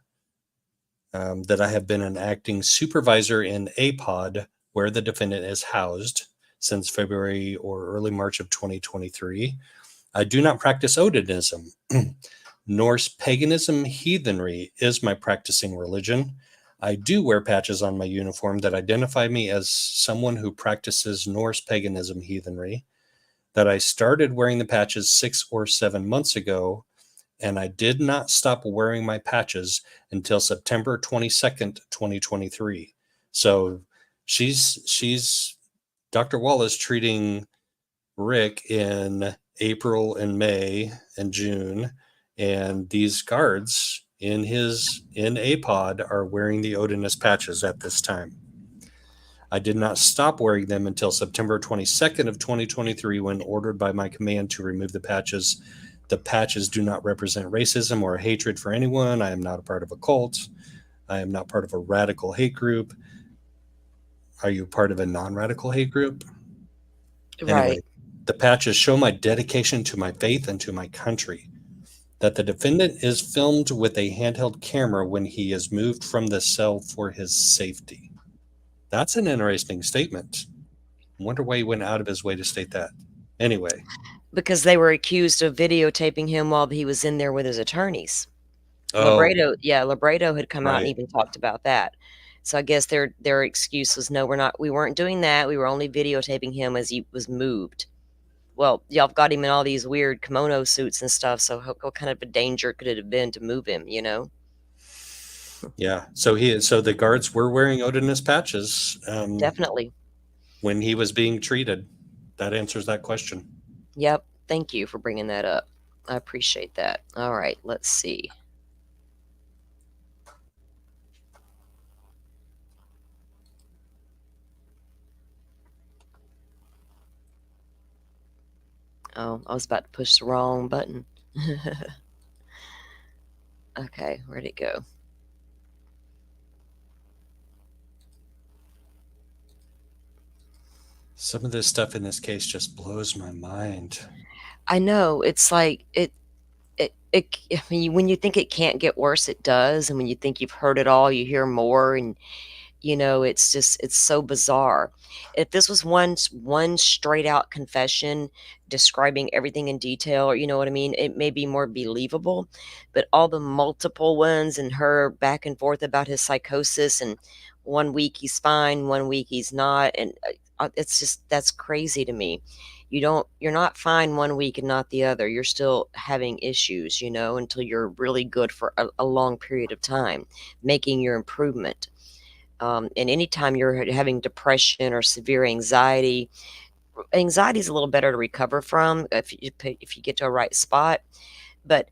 That I have been an acting supervisor in A pod where the defendant is housed since February or early March of 2023. I do not practice Odinism. Norse paganism heathenry is my practicing religion. I do wear patches on my uniform that identify me as someone who practices Norse paganism heathenry. That I started wearing the patches 6 or 7 months ago, and I did not stop wearing my patches until September 22nd, 2023. So she's Dr. Wallace treating Rick in April and May and June, and these guards in APOD are wearing the Odinist patches at this time. I did not stop wearing them until September 22nd of 2023 when ordered by my command to remove the patches. The patches do not represent racism or hatred for anyone. I am not a part of a cult. I am not part of a radical hate group. Are you part of a non-radical hate group? Right. Anyway, the patches show my dedication to my faith and to my country. That the defendant is filmed with a handheld camera when he is moved from the cell for his safety. That's an interesting statement. I wonder why he went out of his way to state that. Anyway, Because they were accused of videotaping him while he was in there with his attorneys. oh, Labredo had come out and right. even talked about that. So I guess their excuse was, no, we weren't doing that. We were only videotaping him as he was moved. Well, y'all got him in all these weird kimono suits and stuff. So what kind of a danger could it have been to move him? You know, Yeah. So the guards were wearing Odinist patches definitely. when he was being treated. That answers that question. Yep. Thank you for bringing that up. I appreciate that. All right, let's see. Oh, I was about to push the wrong button. Okay, where'd it go? Some of this stuff in this case just blows my mind. I know it's like I mean, when you think it can't get worse, it does, and when you think you've heard it all, you hear more, and it's just it's so bizarre. If this was one straight out confession describing everything in detail, or you know what I mean, it may be more believable. But all the multiple ones and her back and forth about his psychosis, and one week he's fine, one week he's not, and it's just that's crazy to me. You're not fine one week and not the other. You're still having issues, until you're really good for a long period of time, making your improvement. And anytime you're having depression or severe anxiety, anxiety is a little better to recover from if you get to a right spot. But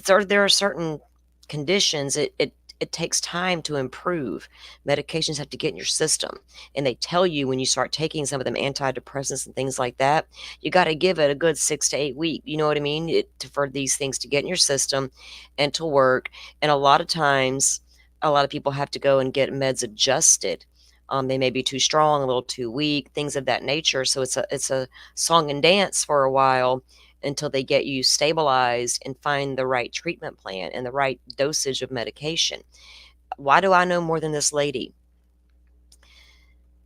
there are certain conditions it takes time to improve. Medications have to get in your system, and they tell you when you start taking some of them antidepressants and things like that, you got to give it a good 6 to 8 weeks. You know what I mean? For these things to get in your system and to work. And a lot of times, a lot of people have to go and get meds adjusted. They may be too strong, a little too weak, things of that nature. So it's a song and dance for a while until they get you stabilized and find the right treatment plan and the right dosage of medication. Why do I know more than this lady?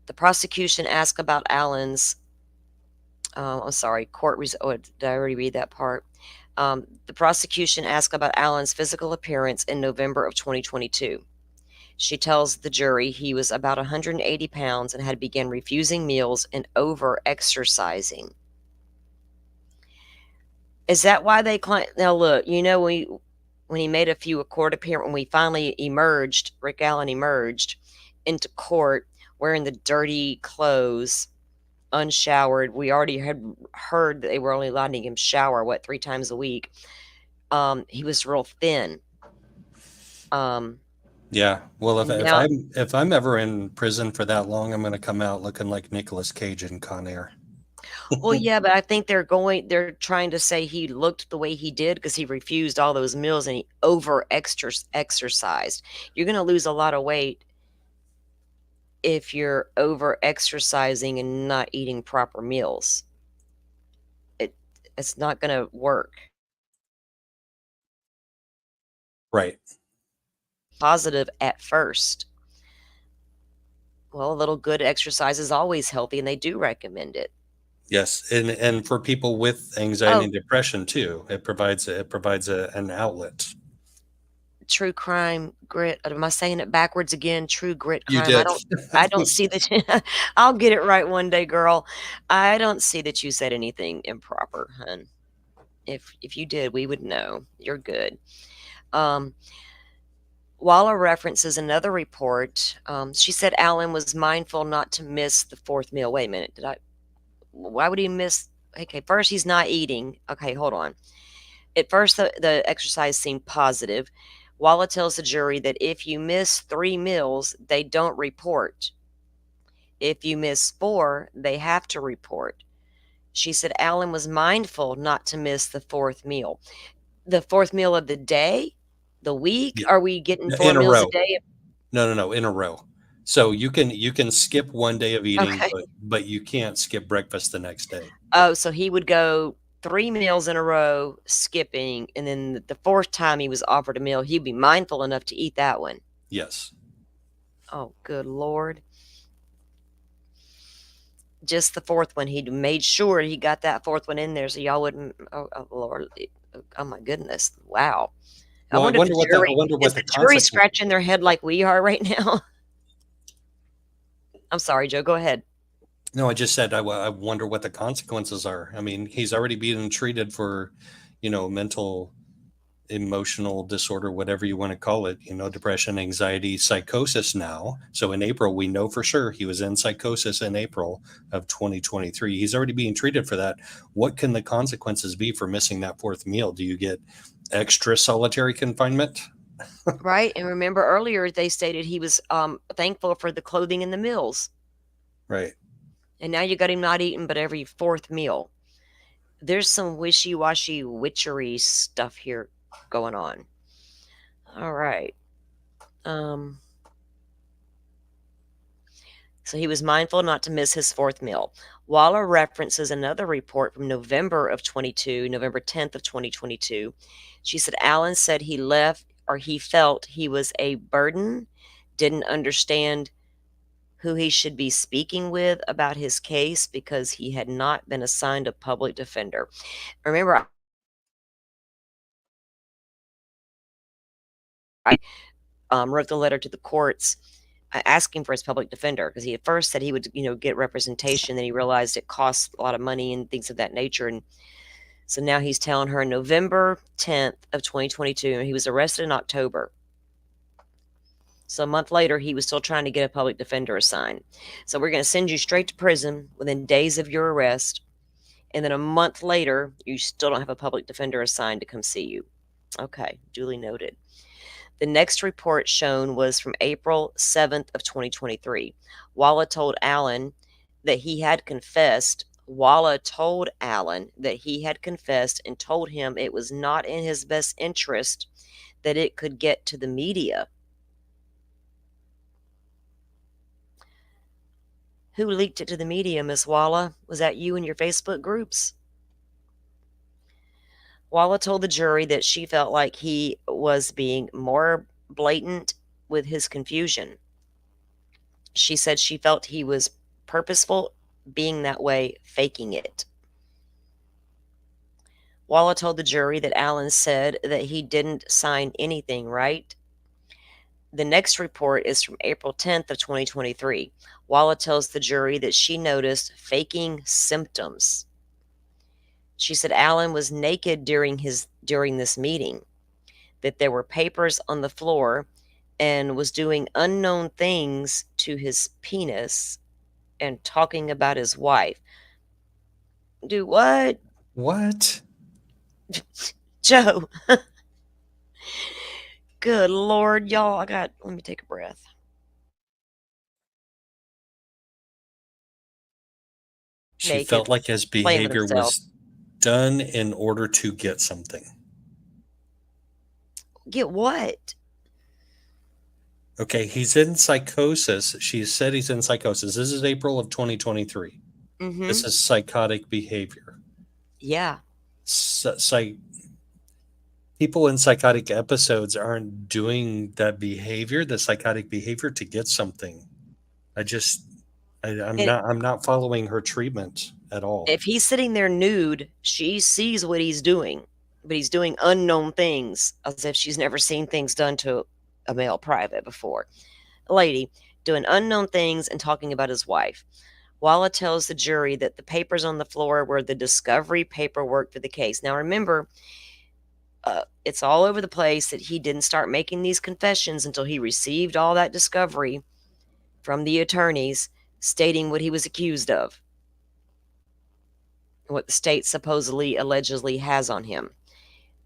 The prosecution asked about Allen's, I'm sorry, did I already read that part? The prosecution asked about Allen's physical appearance in November of 2022. She tells the jury he was about 180 pounds and had begun refusing meals and over exercising. Is that why they claim? Now, look, when he made a few court appearance, when we finally emerged, Rick Allen emerged into court wearing the dirty clothes, unshowered. We already had heard that they were only letting him shower, 3 times a week. He was real thin. Um, Yeah. Well, And if now, I'm ever in prison for that long, I'm going to come out looking like Nicolas Cage in Con Air. well, yeah, but I think they're trying to say he looked the way he did because he refused all those meals and he over exercised. You're going to lose a lot of weight if you're over exercising and not eating proper meals. It it's not going to work. Right. Positive at first. Well, a little good exercise is always healthy, and they do recommend it. Yes, and for people with anxiety Oh, and depression too, it provides an outlet. true crime grit. Am I saying it backwards again? True grit You crime. I did. don't. I don't see that. I'll get it right one day, girl. I don't see that you said anything improper, hun. If you did, we would know. You're good. Um, Waller references another report. She said Allen was mindful not to miss the fourth meal. Wait a minute. Did I? Why would he miss? Okay, first he's not eating. Okay, hold on. At first, the exercise seemed positive. Walla tells the jury that if you miss 3 meals, they don't report. If you miss 4, they have to report. She said Allen was mindful not to miss the fourth meal. The fourth meal of the day, the week? Yeah, Are we getting four in a meals a row. day? No, no, no, in a row. So you can skip one day of eating, Okay. but you can't skip breakfast the next day. Oh, so he would go 3 meals in a row, skipping, and then the fourth time he was offered a meal, he'd be mindful enough to eat that one. Yes. Oh, good Lord. Just the fourth one, he made sure he got that fourth one in there so y'all wouldn't. Oh Lord, oh my goodness, wow. I Well, wonder if the I jury wonder is what the the jury consequence. scratching their head like we are right now. I'm sorry, Joe, go ahead. No, I just said I wonder what the consequences are. I mean, he's already being treated for, mental emotional disorder, whatever you want to call it, depression, anxiety, psychosis now. So in April, we know for sure he was in psychosis in April of 2023. He's already being treated for that. What can the consequences be for missing that fourth meal? Do you get extra solitary confinement? Right, and remember earlier they stated he was thankful for the clothing and the meals, Right. and now you got him not eating but every fourth meal. There's some wishy-washy witchery stuff here going on. All right. Um, so he was mindful not to miss his fourth meal. Waller references another report from November of 22, November 10th of 2022. She said Allen said he left or he felt he was a burden, didn't understand who he should be speaking with about his case because he had not been assigned a public defender. Remember, I wrote the letter to the courts asking for his public defender because he at first said he would, get representation. Then he realized it costs a lot of money and things of that nature. And so now he's telling her November 10th of 2022, and he was arrested in October. So a month later, he was still trying to get a public defender assigned. So we're going to send you straight to prison within days of your arrest. And then a month later, you still don't have a public defender assigned to come see you. Okay, duly noted. The next report shown was from April 7th of 2023. Walla told Allen that he had confessed. Walla told Allen that he had confessed and told him it was not in his best interest that it could get to the media. Who leaked it to the media, Miss Walla? Was that you and your Facebook groups? Walla told the jury that she felt like he was being more blatant with his confusion. She said she felt he was purposeful being that way, faking it. Walla told the jury that Allen said that he didn't sign anything, right? The next report is from April 10th of 2023. Walla tells the jury that she noticed faking symptoms. She said Allen was naked during this meeting, that there were papers on the floor and was doing unknown things to his penis and talking about his wife. Do what? What? Joe, Good Lord, y'all. Let me take a breath. She Naked, felt like his playing with behavior himself. was done in order to get something. Get what? Okay, he's in psychosis. She said he's in psychosis. This is April of 2023. Mm hmm. This is psychotic behavior. Yeah. Psych People in psychotic episodes aren't doing that behavior, the psychotic behavior, to get something. I just, And I'm not following her treatment at all. if he's sitting there nude, she sees what he's doing, but he's doing unknown things as if she's never seen things done to a male private before. A lady doing unknown things and talking about his wife. Walla tells the jury that the papers on the floor were the discovery paperwork for the case. Now, remember, it's all over the place that he didn't start making these confessions until he received all that discovery from the attorneys stating what he was accused of, what the state supposedly, allegedly has on him.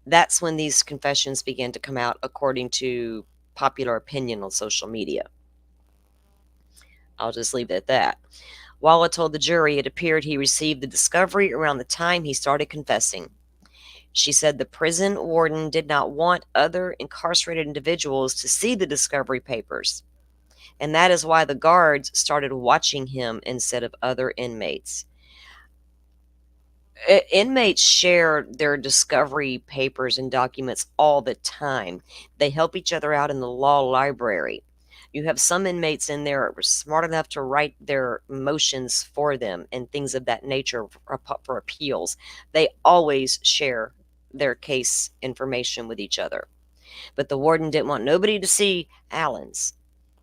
That's when these confessions began to come out, according to popular opinion on social media. I'll just leave it at that. Walla told the jury it appeared he received the discovery around the time he started confessing. She said the prison warden did not want other incarcerated individuals to see the discovery papers, and that is why the guards started watching him instead of other inmates. Inmates share their discovery papers and documents all the time. They help each other out in the law library. You have some inmates in there who are smart enough to write their motions for them and things of that nature for appeals. They always share their case information with each other. But the warden didn't want nobody to see Alan's.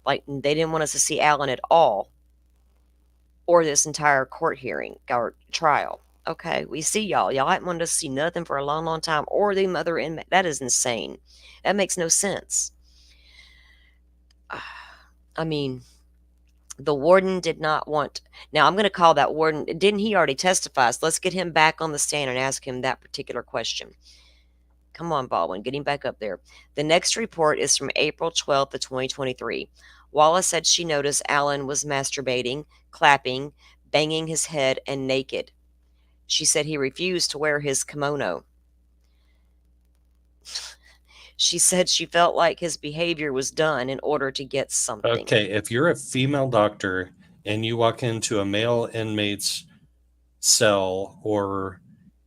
Like, they didn't want us to see Alan at all, or this entire court hearing or trial. Okay, we see y'all. Y'all ain't wanted to see nothing for a long, long time, or the other inmate. That is insane. That makes no sense. I mean, the warden did not want. Now, I'm going to call that warden. Didn't he already testify? So let's get him back on the stand and ask him that particular question. Come on, Baldwin, getting back up there. The next report is from April 12th of 2023. Wallace said she noticed Alan was masturbating, clapping, banging his head, and naked. She said he refused to wear his kimono. She said she felt like his behavior was done in order to get something. Okay, if you're a female doctor and you walk into a male inmate's cell, or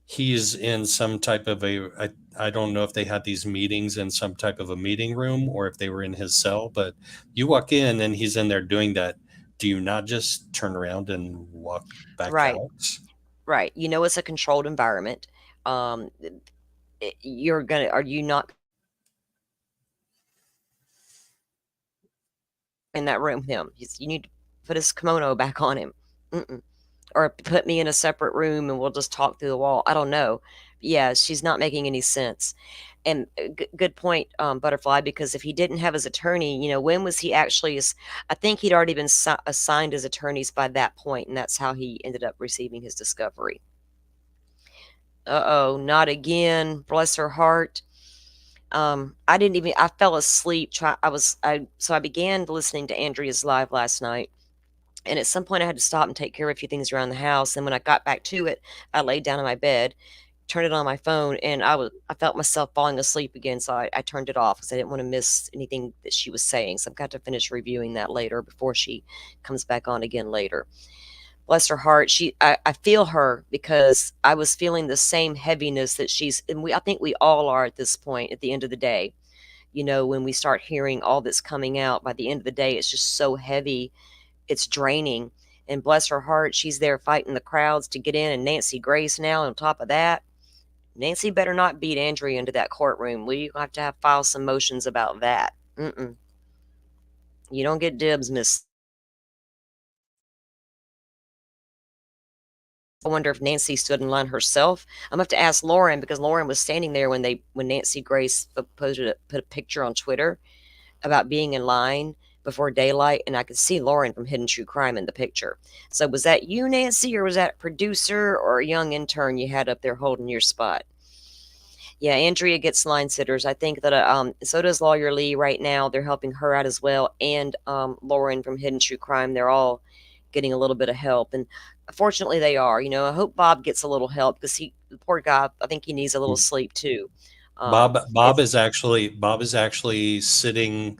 he's in some type of I don't know if they had these meetings in some type of a meeting room or if they were in his cell, but you walk in and he's in there doing that. Do you not just turn around and walk back Right, out? right. You know it's a controlled environment. Um, you're gonna. Are you not in that room with him? You need to put his kimono back on him. Mm-mm. Or put me in a separate room and we'll just talk through the wall. I don't know. Yeah, she's not making any sense. And good point, Butterfly, because if he didn't have his attorney, when was he actually? I think he'd already been assigned his attorneys by that point, and that's how he ended up receiving his discovery. Uh oh, not again. Bless her heart. I didn't even. I fell asleep. So I began listening to Andrea's live last night, and at some point I had to stop and take care of a few things around the house. And when I got back to it, I laid down in my bed, turned it on my phone, and I felt myself falling asleep again. So I turned it off because I didn't want to miss anything that she was saying. So I've got to finish reviewing that later before she comes back on again later. Bless her heart. I feel her because I was feeling the same heaviness that she's, and I think we all are at this point. At the end of the day, when we start hearing all that's coming out, by the end of the day, it's just so heavy, it's draining. And bless her heart, she's there fighting the crowds to get in. And Nancy Grace now, on top of that, Nancy better not beat Andrea into that courtroom. We have to file some motions about that. Mm-mm. You don't get dibs, Miss. I wonder if Nancy stood in line herself. I'm gonna have to ask Lauren, because Lauren was standing there when Nancy Grace put a picture on Twitter about being in line before daylight, and I could see Lauren from Hidden True Crime in the picture. So was that you, Nancy, or was that a producer or a young intern you had up there holding your spot? Yeah, Andrea gets line sitters. I think that so does lawyer Lee right now. They're helping her out as well, and Lauren from Hidden True Crime. They're all getting a little bit of help, and fortunately they are. You know, I hope Bob gets a little help because the poor guy. I think he needs a little sleep too. Bob It's is actually sitting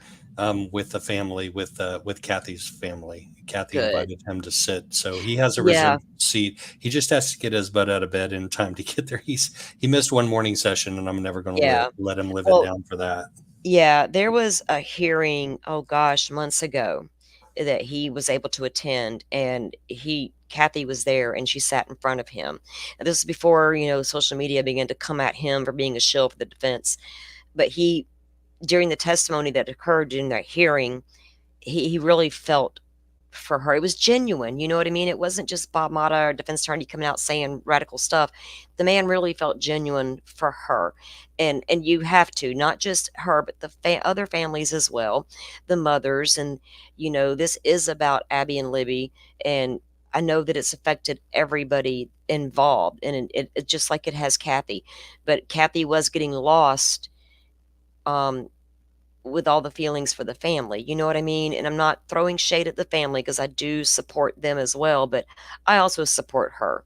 with the family with Kathy's family. Kathy good. invited him to sit, so he has a Yeah, reserved seat. He just has to get his butt out of bed in time to get there. He missed one morning session, and I'm never going to yeah. let him live it Well, down for that. yeah, there was a hearing, oh gosh, months ago that he was able to attend, and Kathy was there and she sat in front of him. And this is before, social media began to come at him for being a shill for the defense. But during the testimony that occurred during that hearing, he really felt for her. It was genuine, you know what I mean? It wasn't just Bob Mata, our defense attorney, coming out saying radical stuff. The man really felt genuine for her. And you have to, not just her, but the other families as well, the mothers. And, this is about Abby and Libby. And I know that it's affected everybody involved. And it just like it has Kathy. But Kathy was getting lost. With all the feelings for the family, you know what I mean? And I'm not throwing shade at the family because I do support them as well, but I also support her.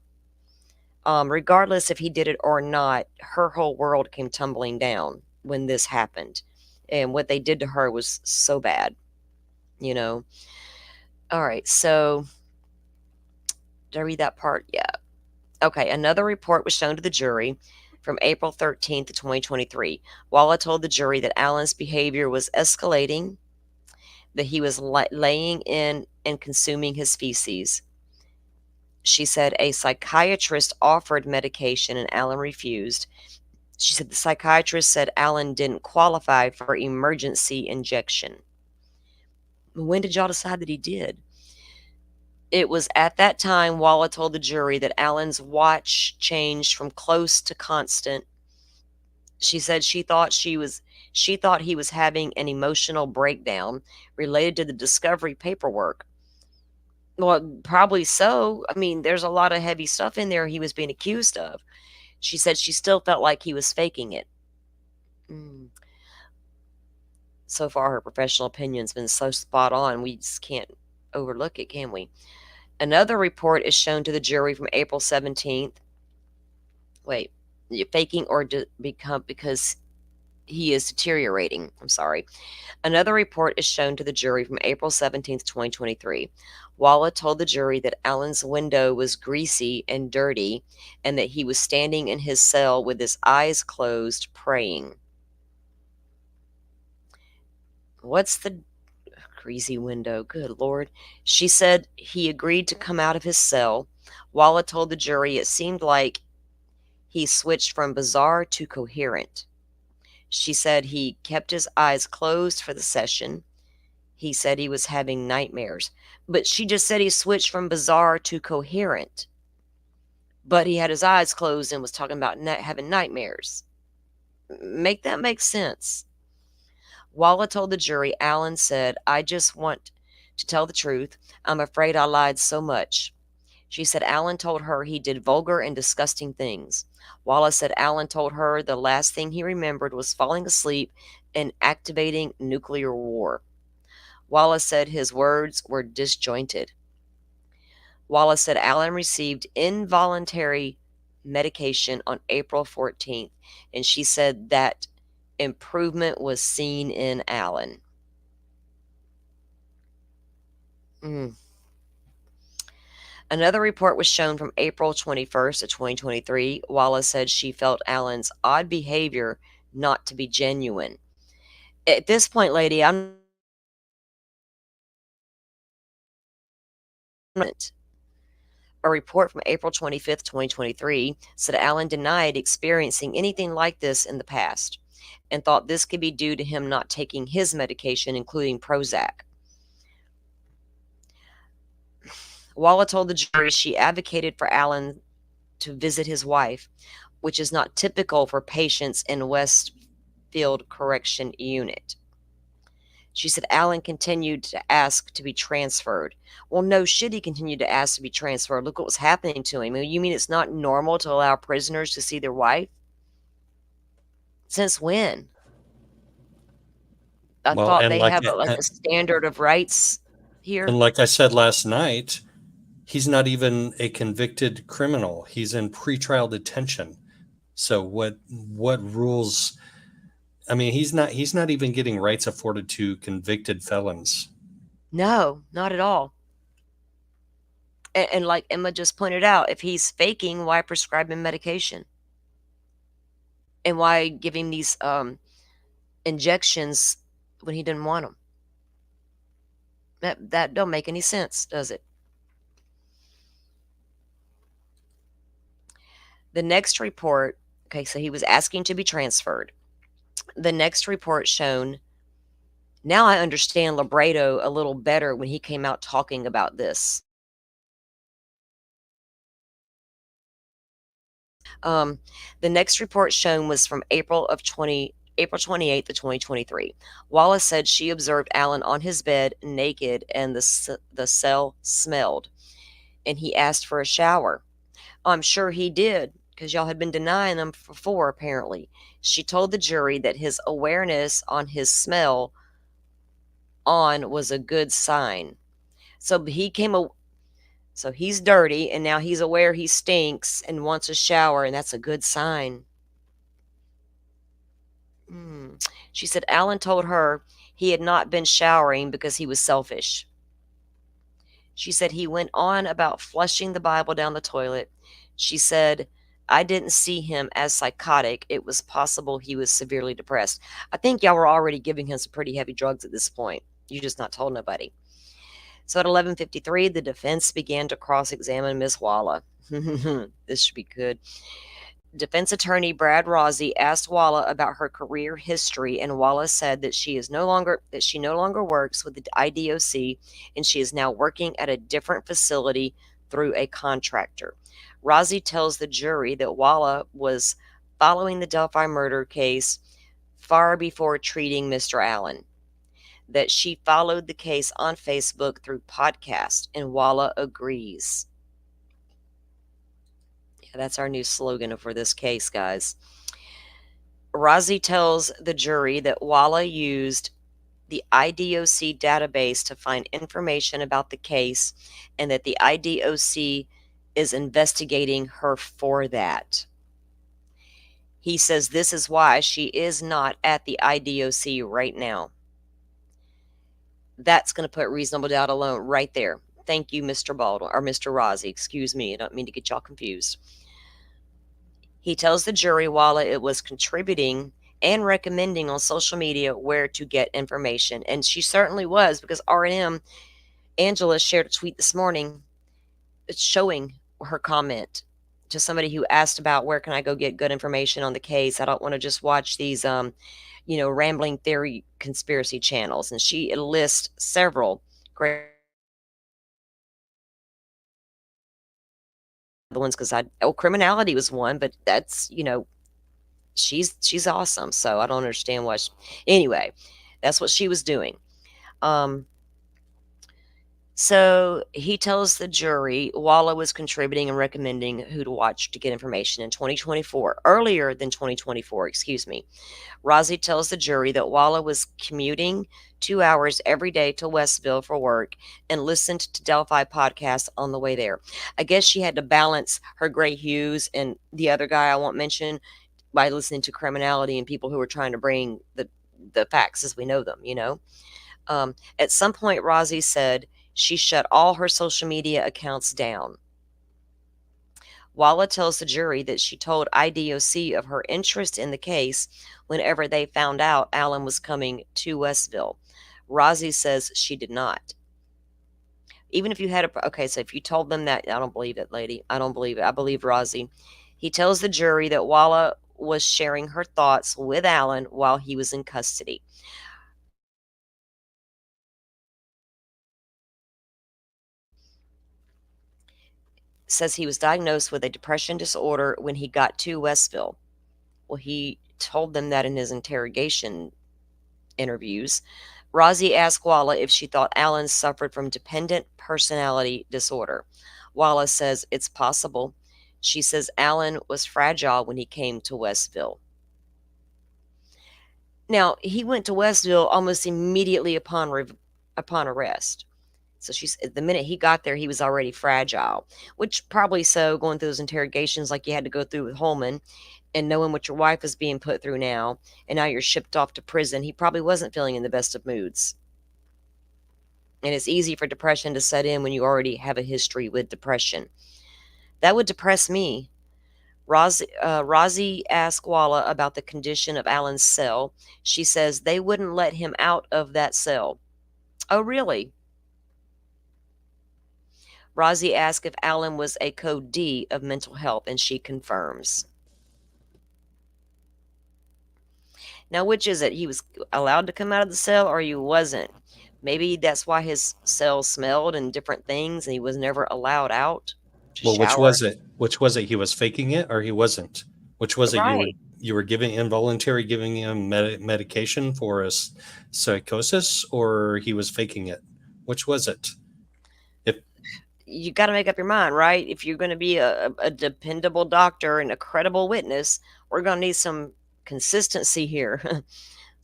Regardless if he did it or not, her whole world came tumbling down when this happened. And what they did to her was so bad, you know? All right, so did I read that part? Yeah. Okay, another report was shown to the jury from April 13th, 2023. Walla told the jury that Allen's behavior was escalating, that he was laying in and consuming his feces. She said a psychiatrist offered medication and Allen refused. She said the psychiatrist said Allen didn't qualify for emergency injection. When did y'all decide that he did? It was at that time Walla told the jury that Allen's watch changed from close to constant. She said she thought he was having an emotional breakdown related to the discovery paperwork. Well, probably so. I mean, there's a lot of heavy stuff in there he was being accused of. She said she still felt like he was faking it. Mm. So far, her professional opinion's been so spot on, we just can't overlook it, can we? Another report is shown to the jury from April 17th. Wait, faking or become because he is deteriorating. I'm sorry. Another report is shown to the jury from April 17th, 2023. Walla told the jury that Allen's window was greasy and dirty and that he was standing in his cell with his eyes closed praying. What's the greasy window? Good Lord. She said he agreed to come out of his cell. Walla told the jury it seemed like he switched from bizarre to coherent. She said he kept his eyes closed for the session. He said he was having nightmares. But she just said he switched from bizarre to coherent. But he had his eyes closed and was talking about having nightmares. Make that make sense. Walla told the jury, Allen said, I just want to tell the truth. I'm afraid I lied so much. She said Allen told her he did vulgar and disgusting things. Walla said Allen told her the last thing he remembered was falling asleep and activating nuclear war. Wallace said his words were disjointed. Wallace said Allen received involuntary medication on April 14th, and she said that improvement was seen in Allen. Mm. Another report was shown from April 21st, 2023. Wallace said she felt Allen's odd behavior not to be genuine. At this point, lady, I'm not A report from April 25th, 2023 said Allen denied experiencing anything like this in the past and thought this could be due to him not taking his medication, including Prozac. Walla told the jury she advocated for Allen to visit his wife, which is not typical for patients in Westfield Correction Unit. She said Allen continued to ask to be transferred. Well, no shit, he continued to ask to be transferred. Look what was happening to him. You mean it's not normal to allow prisoners to see their wife? Since when? I Well, thought they have, like, a standard of rights and here. like I said last night, he's not even a convicted criminal. He's in pretrial detention. So what rules? I mean, he's not even getting rights afforded to convicted felons. No, not at all. And like Emma just pointed out, if he's faking, why prescribe him medication? And why give him these, injections when he didn't want them? That don't make any sense, does it? The next report, okay, so he was asking to be transferred. The next report shown, now I understand Labredo a little better when he came out talking about this. Um, the next report shown was from April 28th of 2023. Wallace said she observed Allen on his bed naked and the cell smelled, and he asked for a shower. I'm sure he did, because y'all had been denying them before, apparently. She told the jury that his awareness on his smell on was a good sign. So he came so he's dirty and now he's aware he stinks and wants a shower, and that's a good sign. Hmm. She said Alan told her he had not been showering because he was selfish. She said he went on about flushing the Bible down the toilet. She said, I didn't see him as psychotic. It was possible he was severely depressed. I think y'all were already giving him some pretty heavy drugs at this point. You just not told nobody. So at 11:53, the defense began to cross-examine Miss Walla. This should be good. Defense attorney Brad Rossi asked Walla about her career history, and Walla said that she no longer works with the IDOC, and she is now working at a different facility through a contractor. Rossi tells the jury that Walla was following the Delphi murder case far before treating Mr. Allen, that she followed the case on Facebook through podcast, and Walla agrees. Yeah, that's our new slogan for this case, guys. Razi tells the jury that Walla used the IDOC database to find information about the case and that the IDOC is investigating her for that. He says this is why she is not at the IDOC right now. That's going to put reasonable doubt alone right there. Thank you, Mr. Baldwin, or Mr. Razi. Excuse me. I don't mean to get y'all confused. He tells the jury while it was contributing and recommending on social media where to get information. And she certainly was, because R&M, Angela, shared a tweet this morning showing her comment to somebody who asked about where can I go get good information on the case. I don't want to just watch these rambling theory conspiracy channels. And she lists several great ones, because criminality was one, but that's, she's awesome. So I don't understand why anyway, that's what she was doing. Um so he tells the jury Walla was contributing and recommending who to watch to get information in 2024, earlier than 2024, excuse me. Rozzy tells the jury that Walla was commuting 2 hours every day to Westville for work and listened to Delphi podcasts on the way there. I guess she had to balance her Gray Hughes and the other guy I won't mention by listening to criminality and people who were trying to bring the facts as we know them. At some point, Rozzy said she shut all her social media accounts down. Walla tells the jury that she told IDOC of her interest in the case whenever they found out Allen was coming to Westville. Rozzy says she did not. Even if you had okay, so if you told them that, I don't believe it, lady. I don't believe it. I believe Rozzy. He tells the jury that Walla was sharing her thoughts with Allen while he was in custody. Says he was diagnosed with a depression disorder when he got to Westville. Well, he told them that in his interrogation interviews. Rozzy asked Walla if she thought Allen suffered from dependent personality disorder. Walla says it's possible. She says Allen was fragile when he came to Westville. Now, he went to Westville almost immediately upon arrest. So she's the minute he got there, he was already fragile, which probably so going through those interrogations like you had to go through with Holman and knowing what your wife is being put through now, and now you're shipped off to prison, he probably wasn't feeling in the best of moods. And it's easy for depression to set in when you already have a history with depression. That would depress me. Rosie asked Walla about the condition of Alan's cell. She says they wouldn't let him out of that cell. Oh, really? Rosie asked if Alan was a code D of mental health, and she confirms. Now, which is it? He was allowed to come out of the cell or he wasn't? Maybe that's why his cell smelled and different things and he was never allowed out to Well, which shower. was it? Which was it? He was faking it, or he wasn't? Which was it? Right. You were giving involuntary giving him medication for a psychosis, or he was faking it? Which was it? If You got to make up your mind, right? If you're going to be a dependable doctor and a credible witness, we're going to need some consistency here.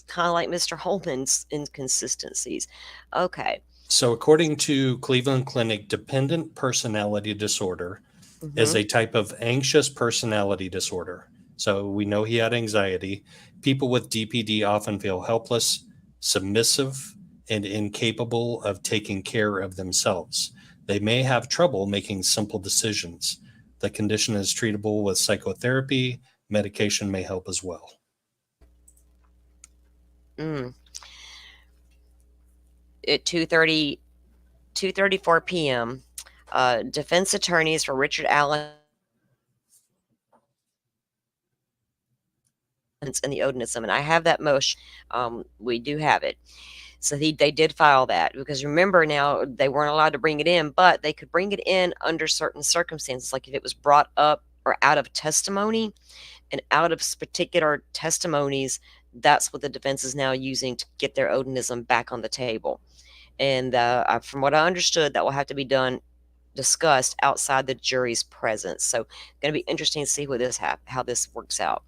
Kind of like Mr. Holman's inconsistencies. Okay. so, according to Cleveland Clinic, dependent personality disorder is Hmm. a type of anxious personality disorder. So we know he had anxiety. People with DPD often feel helpless, submissive, and incapable of taking care of themselves. They may have trouble making simple decisions. The condition is treatable with psychotherapy. Medication may help as well. Mm. At 2:34 p.m., defense attorneys for Richard Allen and the Odinism, and I have that motion. We do have it. So they did file that because remember now they weren't allowed to bring it in, but they could bring it in under certain circumstances, like if it was brought up or out of testimony, and out of particular testimonies, that's what the defense is now using to get their Odinism back on the table. And from what I understood, that will have to be done discussed outside the jury's presence. So, going to be interesting to see how this works out.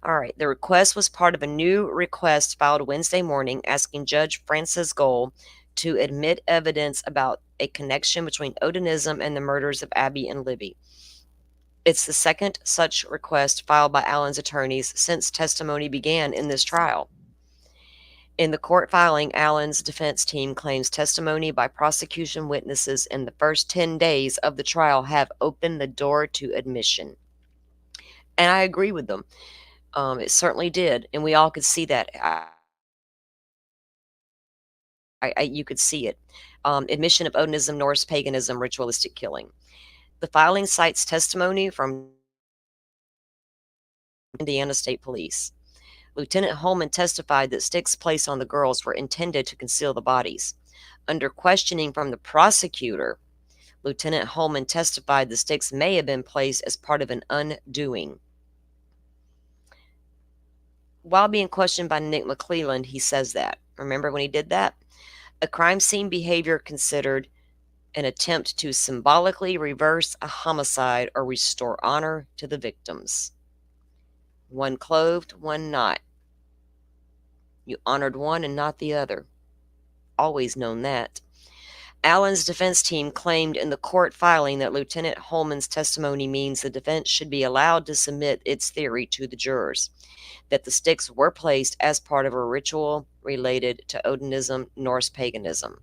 All right. The request was part of a new request filed Wednesday morning asking Judge Francis Gold to admit evidence about a connection between Odinism and the murders of Abby and Libby. It's the second such request filed by Allen's attorneys since testimony began in this trial. In the court filing, Allen's defense team claims testimony by prosecution witnesses in the first 10 days of the trial have opened the door to admission. And I agree with them. It certainly did. And we all could see that. You could see it. Admission of Odinism, Norse paganism, ritualistic killing. The filing cites testimony from Indiana State Police. Lieutenant Holman testified that sticks placed on the girls were intended to conceal the bodies. Under questioning from the prosecutor, Lieutenant Holman testified the sticks may have been placed as part of an undoing. While being questioned by Nick McClelland, he says that. Remember when he did that? A crime scene behavior considered an attempt to symbolically reverse a homicide or restore honor to the victims. One clothed, one not. You honored one and not the other. Always known that. Allen's defense team claimed in the court filing that Lieutenant Holman's testimony means the defense should be allowed to submit its theory to the jurors that the sticks were placed as part of a ritual related to Odinism, Norse paganism.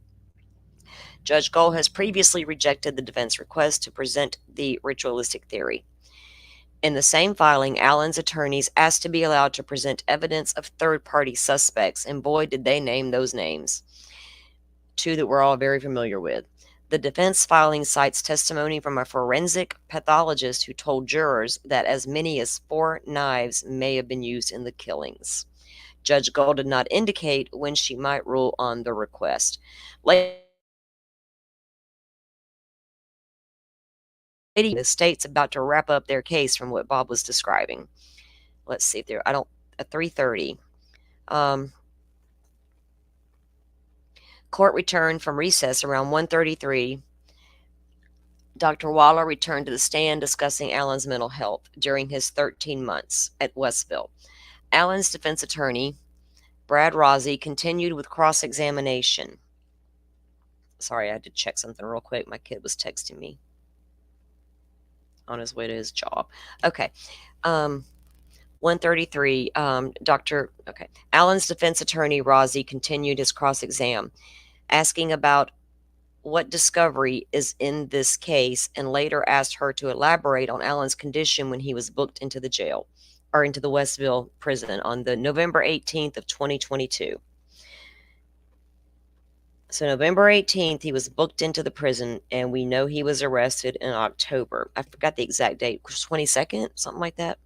Judge Gold has previously rejected the defense request to present the ritualistic theory. In the same filing, Allen's attorneys asked to be allowed to present evidence of third party suspects, and boy, did they name those names. Two that we're all very familiar with. The defense filing cites testimony from a forensic pathologist who told jurors that as many as 4 knives may have been used in the killings. Judge Gold did not indicate when she might rule on the request. Lady, the state's about to wrap up their case from what Bob was describing. Let's see if there. I don't. At 3:30. Um, Court returned from recess around 1:33. Dr. Waller returned to the stand discussing Allen's mental health during his 13 months at Westville. Allen's defense attorney Brad Rossi continued with cross examination. Sorry, I had to check something real quick. My kid was texting me on his way to his job. Okay. Um, 133, okay. Allen's defense attorney, Rossi, continued his cross exam, asking about what discovery is in this case, and later asked her to elaborate on Allen's condition when he was booked into the jail or into the Westville prison on the November 18th of 2022. So November 18th, he was booked into the prison, and we know he was arrested in October. I forgot the exact date, 22nd, something like that.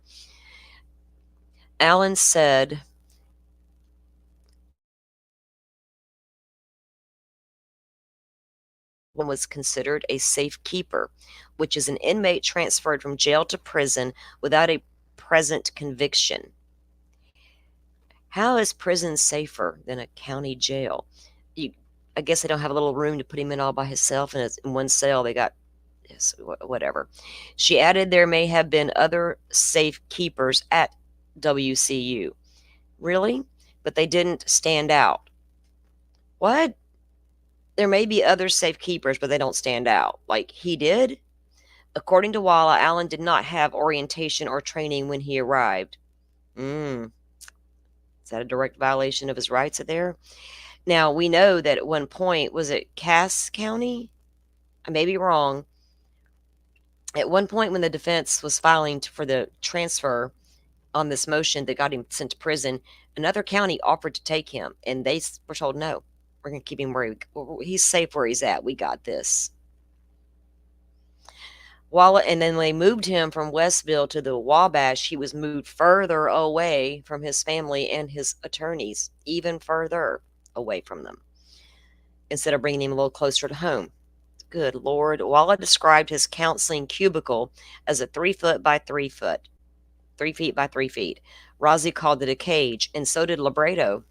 Allen said one was considered a safe keeper, which is an inmate transferred from jail to prison without a present conviction. How is prison safer than a county jail? You, I guess they don't have a little room to put him in all by himself, and in one cell they got whatever. She added there may have been other safe keepers at WCU. Really? But they didn't stand out. What? There may be other safe keepers, but they don't stand out. Like he did? According to Walla, Allen did not have orientation or training when he arrived. Is that a direct violation of his rights there? Now, we know that at one point, was it Cass County? I may be wrong. At one point, when the defense was filing for the transfer on this motion that got him sent to prison, another county offered to take him, and they were told, no, we're going to keep him where he's safe where he's at. We got this. And then when they moved him from Westville to the Wabash, he was moved further away from his family and his attorneys, even further away from them, instead of bringing him a little closer to home. Good Lord. Walla described his counseling cubicle as a 3 foot by 3 foot, 3 feet by 3 feet. Rossi called it a cage, and so did Labredo.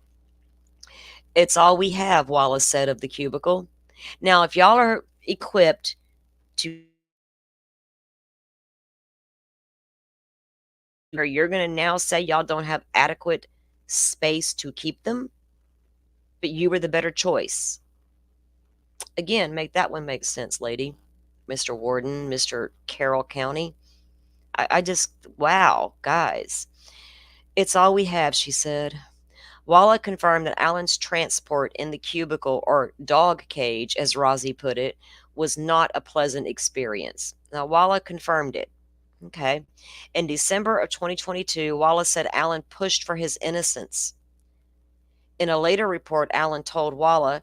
It's all we have, Wallace said of the cubicle. Now, if y'all are equipped to, or you're going to now say y'all don't have adequate space to keep them, but you were the better choice. Again, make that one make sense, lady. Mr. Warden, Mr. Carroll County. I just, wow, guys. It's all we have, she said. Walla confirmed that Allen's transport in the cubicle, or dog cage, as Rossi put it, was not a pleasant experience. Now, Walla confirmed it. Okay. In December of 2022, Walla said Allen pushed for his innocence. In a later report, Allen told Walla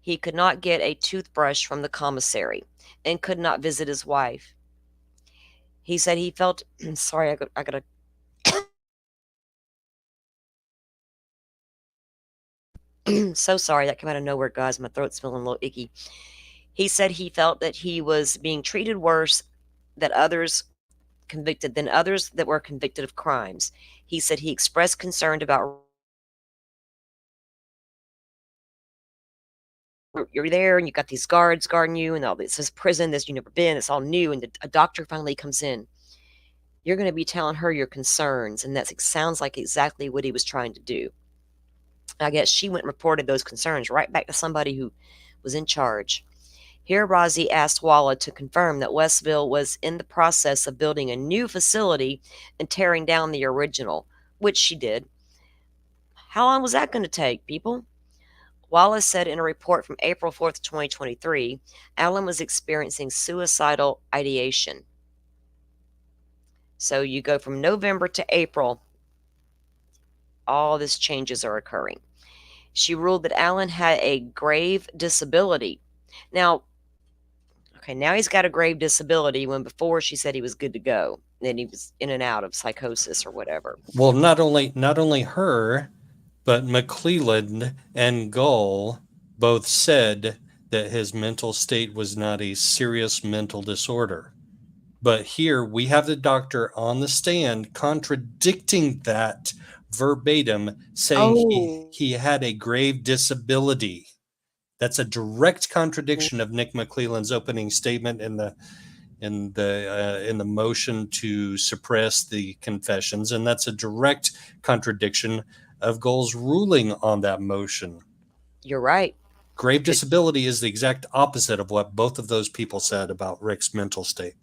he could not get a toothbrush from the commissary and could not visit his wife. He said he felt, sorry, I gotta, so sorry, that came out of nowhere, guys. My throat's feeling a little icky. He said he felt that he was being treated worse than others that were convicted of crimes. He said he expressed concern about you're there and you got these guards guarding you and all this is prison, this you've never been, it's all new, and a doctor finally comes in. You're going to be telling her your concerns, and that sounds like exactly what he was trying to do. I guess she went and reported those concerns right back to somebody who was in charge. Here, Rossi asked Walla to confirm that Westville was in the process of building a new facility and tearing down the original, which she did. How long was that going to take, people? Wallace said in a report from April 4th, 2023, Allen was experiencing suicidal ideation. So you go from November to April, all these changes are occurring. She ruled that Allen had a grave disability. Now, okay, now he's got a grave disability when before she said he was good to go. And he was in and out of psychosis or whatever. Well, not only her, but McClelland and Gull both said that his mental state was not a serious mental disorder. But here we have the doctor on the stand contradicting that verbatim, saying he had a grave disability. That's a direct contradiction of Nick McClelland's opening statement in the motion to suppress the confessions, and that's a direct contradiction of Goals ruling on that motion. You're right. Grave It, disability is the exact opposite of what both of those people said about Rick's mental state.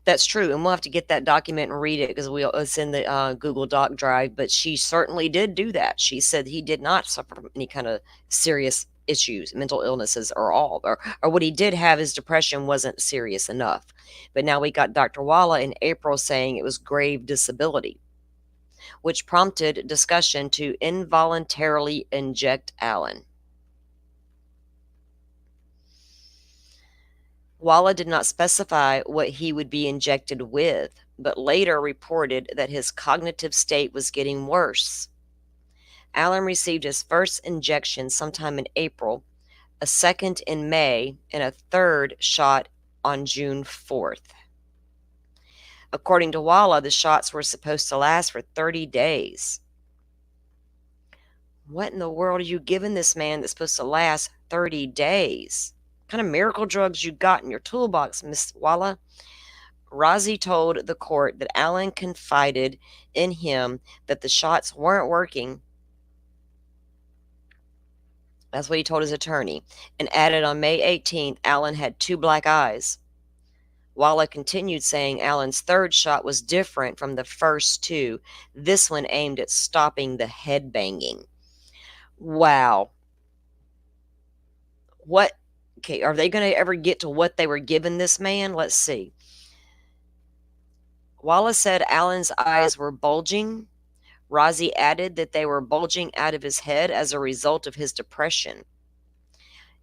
that's true, and we'll have to get that document and read it because it's in the Google Doc drive. But she certainly did do that. She said he did not suffer from any kind of serious issues, mental illnesses, or what he did have, his depression wasn't serious enough. But now we got Dr. Walla in April saying it was grave disability, which prompted discussion to involuntarily inject Allen. Walla did not specify what he would be injected with, but later reported that his cognitive state was getting worse. Allen received his first injection sometime in April, a second in May, and a third shot on June 4th. According to Walla, the shots were supposed to last for 30 days. What in the world are you giving this man that's supposed to last 30 days? What kind of miracle drugs you got in your toolbox, Miss Walla? Rozzi told the court that Allen confided in him that the shots weren't working. That's what he told his attorney, and added on May 18th, Allen had two black eyes. Walla continued saying Allen's third shot was different from the first two, this one aimed at stopping the head banging. Wow. What? Okay, are they going to ever get to what they were giving this man? Let's see. Walla said Allen's eyes were bulging. Rozzi added that they were bulging out of his head as a result of his depression.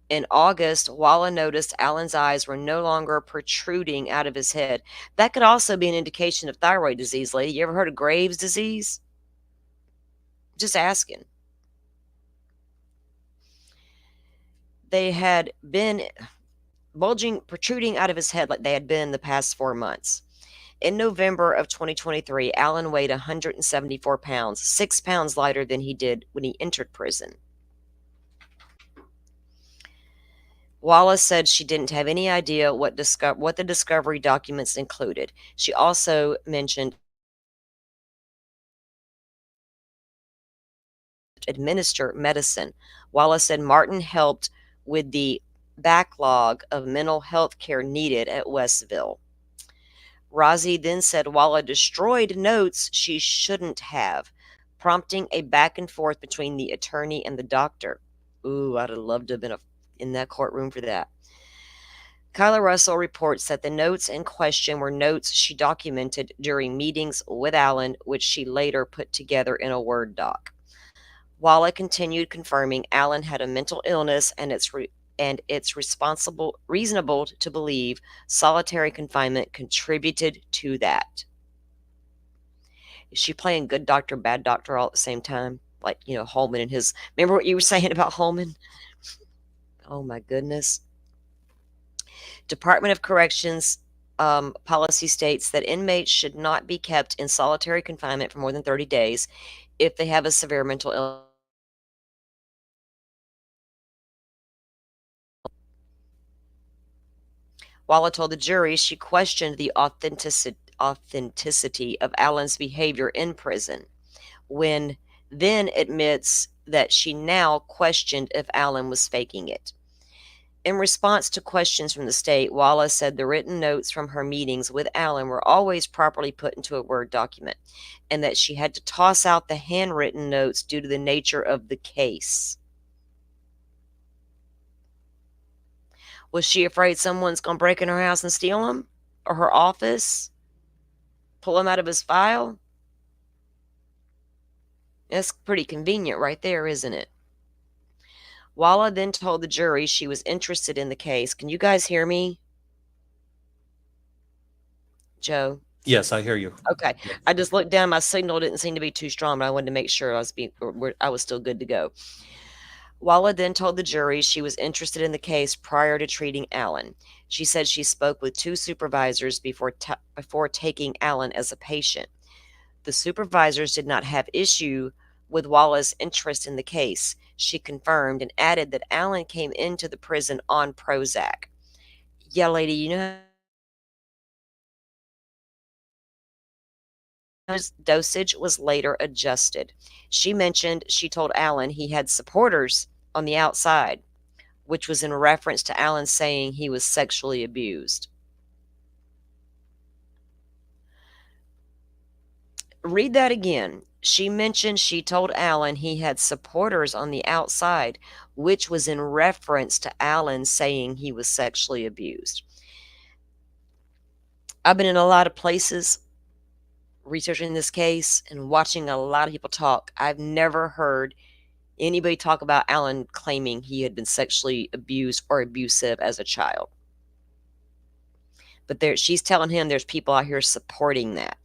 In August, Walla noticed Allen's eyes were no longer protruding out of his head. That could also be an indication of thyroid disease, lady. You ever heard of Graves' disease? Just asking. They had been bulging, protruding out of his head like they had been the past 4 months. In November of 2023, Allen weighed 174 pounds, 6 pounds lighter than he did when he entered prison. Wallace said she didn't have any idea what the discovery documents included. She also mentioned administer medicine. Wallace said Martin helped with the backlog of mental health care needed at Westville. Rozzi then said Walla destroyed notes she shouldn't have, prompting a back and forth between the attorney and the doctor. Ooh, I'd have loved to have been in that courtroom for that. Kyla Russell reports that the notes in question were notes she documented during meetings with Allen, which she later put together in a Word doc. Walla continued confirming Allen had a mental illness and it's reasonable to believe solitary confinement contributed to that. Is she playing good doctor, bad doctor all at the same time? Like, Holman and his. Remember what you were saying about Holman? Oh my goodness. Department of Corrections policy states that inmates should not be kept in solitary confinement for more than 30 days if they have a severe mental illness. Walla told the jury she questioned the authenticity of Allen's behavior in prison, when then admits that she now questioned if Allen was faking it. In response to questions from the state, Walla said the written notes from her meetings with Allen were always properly put into a Word document, and that she had to toss out the handwritten notes due to the nature of the case. Was she afraid someone's going to break in her house and steal them? Or her office? Pull him out of his file? That's pretty convenient right there, isn't it? Walla then told the jury she was interested in the case. Can you guys hear me? Joe? Yes, I hear you. Okay. I just looked down. My signal didn't seem to be too strong, but I wanted to make sure I was still good to go. Walla then told the jury she was interested in the case prior to treating Allen. She said she spoke with two supervisors before taking Allen as a patient. The supervisors did not have issue with Walla's interest in the case. She confirmed and added that Allen came into the prison on Prozac. Yeah, lady, you know dosage was later adjusted. She mentioned she told Allen he had supporters on the outside, which was in reference to Allen saying he was sexually abused. Read that again. She mentioned she told Allen he had supporters on the outside, which was in reference to Allen saying he was sexually abused. I've been in a lot of places researching this case and watching a lot of people talk. I've never heard anybody talk about Allen claiming he had been sexually abused or abusive as a child. But she's telling him there's people out here supporting that.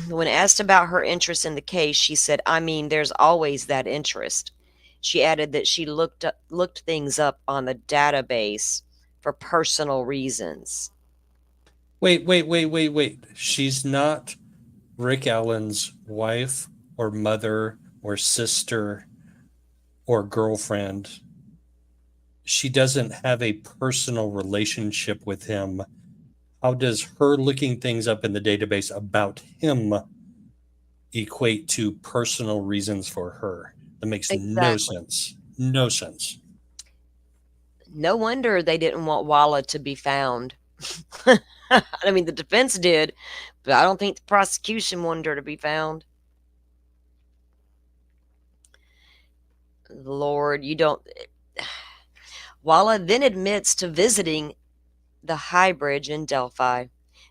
When asked about her interest in the case, she said, "I mean, there's always that interest." She added that she looked things up on the database for personal reasons. Wait. She's not Rick Allen's wife or mother or sister or girlfriend. She doesn't have a personal relationship with him. How does her looking things up in the database about him equate to personal reasons for her? That makes no Exactly. sense. No sense. No wonder they didn't want Walla to be found. I mean, the defense did, but I don't think the prosecution wanted her to be found. Lord, you don't. Walla then admits to visiting the High Bridge in Delphi,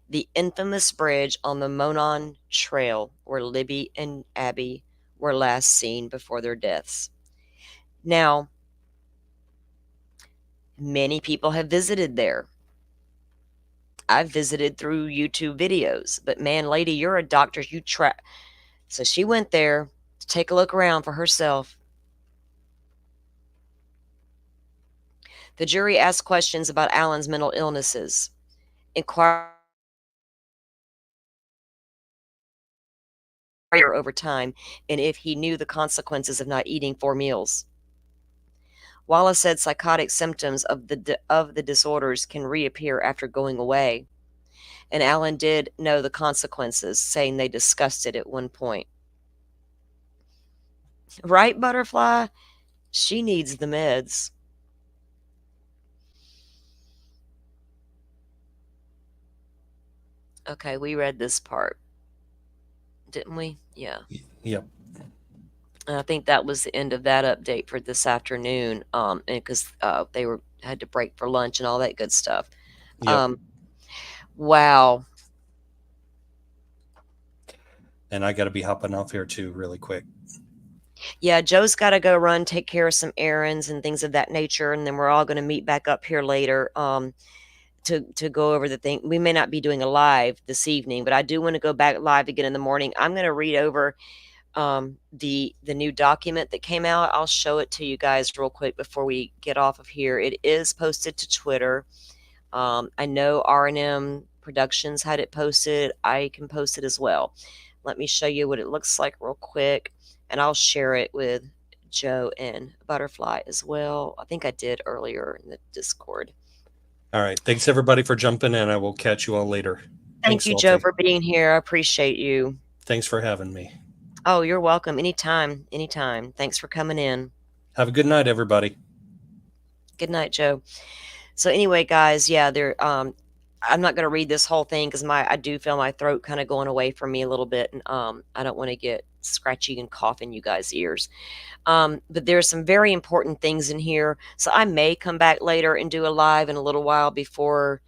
the infamous bridge on the Monon Trail where Libby and Abby were last seen before their deaths. Now, many people have visited there. I've visited through YouTube videos, but man, lady, you're a doctor. You try. So she went there to take a look around for herself. The jury asked questions about Alan's mental illnesses, inquired over time, and if he knew the consequences of not eating 4 meals. Wallace said psychotic symptoms of the disorders can reappear after going away, and Alan did know the consequences, saying they discussed it at one point. Right, Butterfly? She needs the meds. Okay, we read this part, didn't we? Yeah. Yep. And I think that was the end of that update for this afternoon. Because they were had to break for lunch and all that good stuff. Yep. Um, wow. And I got to be hopping off here too, really quick. Yeah, Joe's got to go run, take care of some errands and things of that nature, and then we're all going to meet back up here later. To go over the thing. We may not be doing a live this evening, but I do want to go back live again in the morning. I'm going to read over the new document that came out. I'll show it to you guys real quick before we get off of here. It is posted to Twitter. I know R&M Productions had it posted. I can post it as well. Let me show you what it looks like real quick, and I'll share it with Joe and Butterfly as well. I think I did earlier in the Discord. All right. Thanks everybody for jumping in. I will catch you all later. Thank Thanks, you, Joe, Salty. for being here. I appreciate you. Thanks for having me. Oh, you're welcome. Anytime. Anytime. Thanks for coming in. Have a good night, everybody. Good night, Joe. So anyway, guys, yeah, I'm not going to read this whole thing because I do feel my throat kind of going away from me a little bit, and I don't want to get scratchy and cough in you guys' ears. But there's some very important things in here, so I may come back later and do a live in a little while before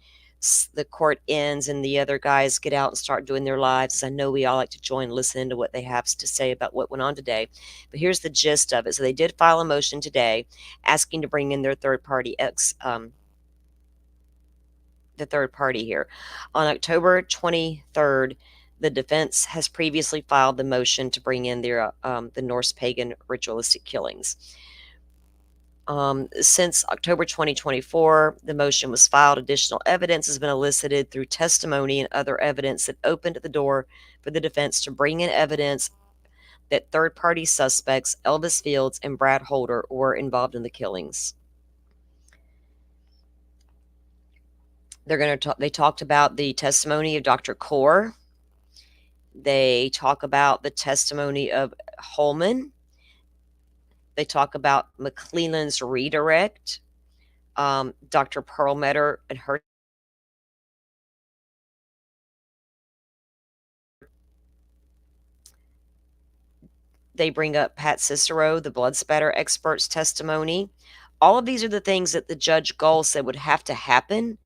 the court ends and the other guys get out and start doing their lives. I know we all like to join, listen to what they have to say about what went on today. But here's the gist of it. So they did file a motion today asking to bring in their third party the third party here. On October 23rd, the defense has previously filed the motion to bring in the Norse pagan ritualistic killings. Since October 2024, the motion was filed. Additional evidence has been elicited through testimony and other evidence that opened the door for the defense to bring in evidence that third party suspects, Elvis Fields and Brad Holder, were involved in the killings. They talked about the testimony of Dr. Core. They talk about the testimony of Holman. They talk about McClellan's redirect, Dr. Perlmutter and her they bring up Pat Cicero, the blood spatter expert's testimony. All of these are the things that the Judge Gull said would have to happen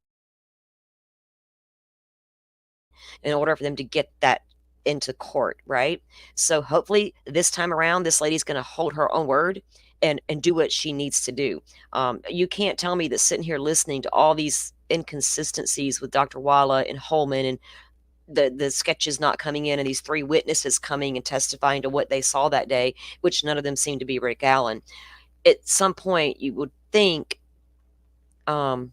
in order for them to get that into court, right? So hopefully this time around, this lady's going to hold her own word and do what she needs to do. You can't tell me that sitting here listening to all these inconsistencies with Dr. Walla and Holman and the sketches not coming in and these three witnesses coming and testifying to what they saw that day, which none of them seemed to be Rick Allen. At some point, you would think, um,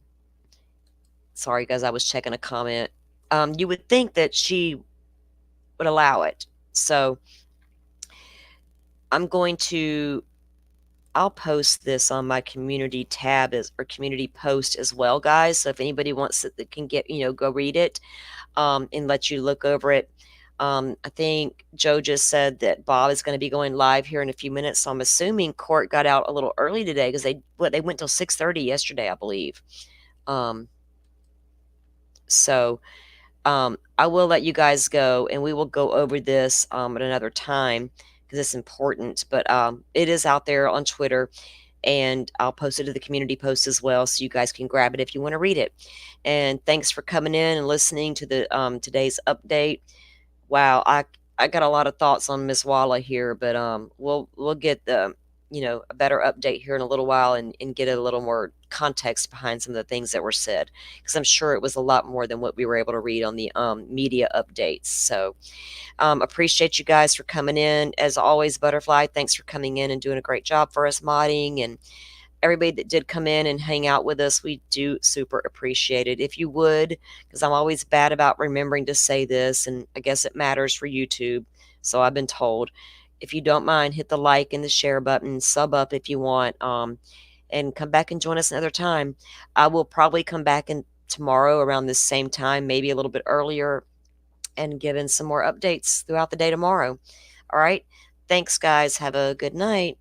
sorry guys, I was checking a comment. You would think that she would allow it. So I'm going to I'll post this on my community tab or community post as well, guys. So if anybody wants it, that can get, go read it and let you look over it. I think Joe just said that Bob is going to be going live here in a few minutes. So I'm assuming court got out a little early today because they went till 6:30 yesterday, I believe. Um, so I will let you guys go, and we will go over this at another time because it's important. But it is out there on Twitter, and I'll post it to the community post as well, so you guys can grab it if you want to read it. And thanks for coming in and listening to the today's update. Wow, I got a lot of thoughts on Miss Walla here, but we'll get the a better update here in a little while and get a little more context behind some of the things that were said because I'm sure it was a lot more than what we were able to read on the media updates. So appreciate you guys for coming in. As always, Butterfly, thanks for coming in and doing a great job for us modding, and everybody that did come in and hang out with us, we do super appreciate it. If you would, because I'm always bad about remembering to say this, and I guess it matters for YouTube, so I've been told. If you don't mind, hit the like and the share button, sub up if you want, and come back and join us another time. I will probably come back in tomorrow around this same time, maybe a little bit earlier, and give in some more updates throughout the day tomorrow. All right. Thanks, guys. Have a good night.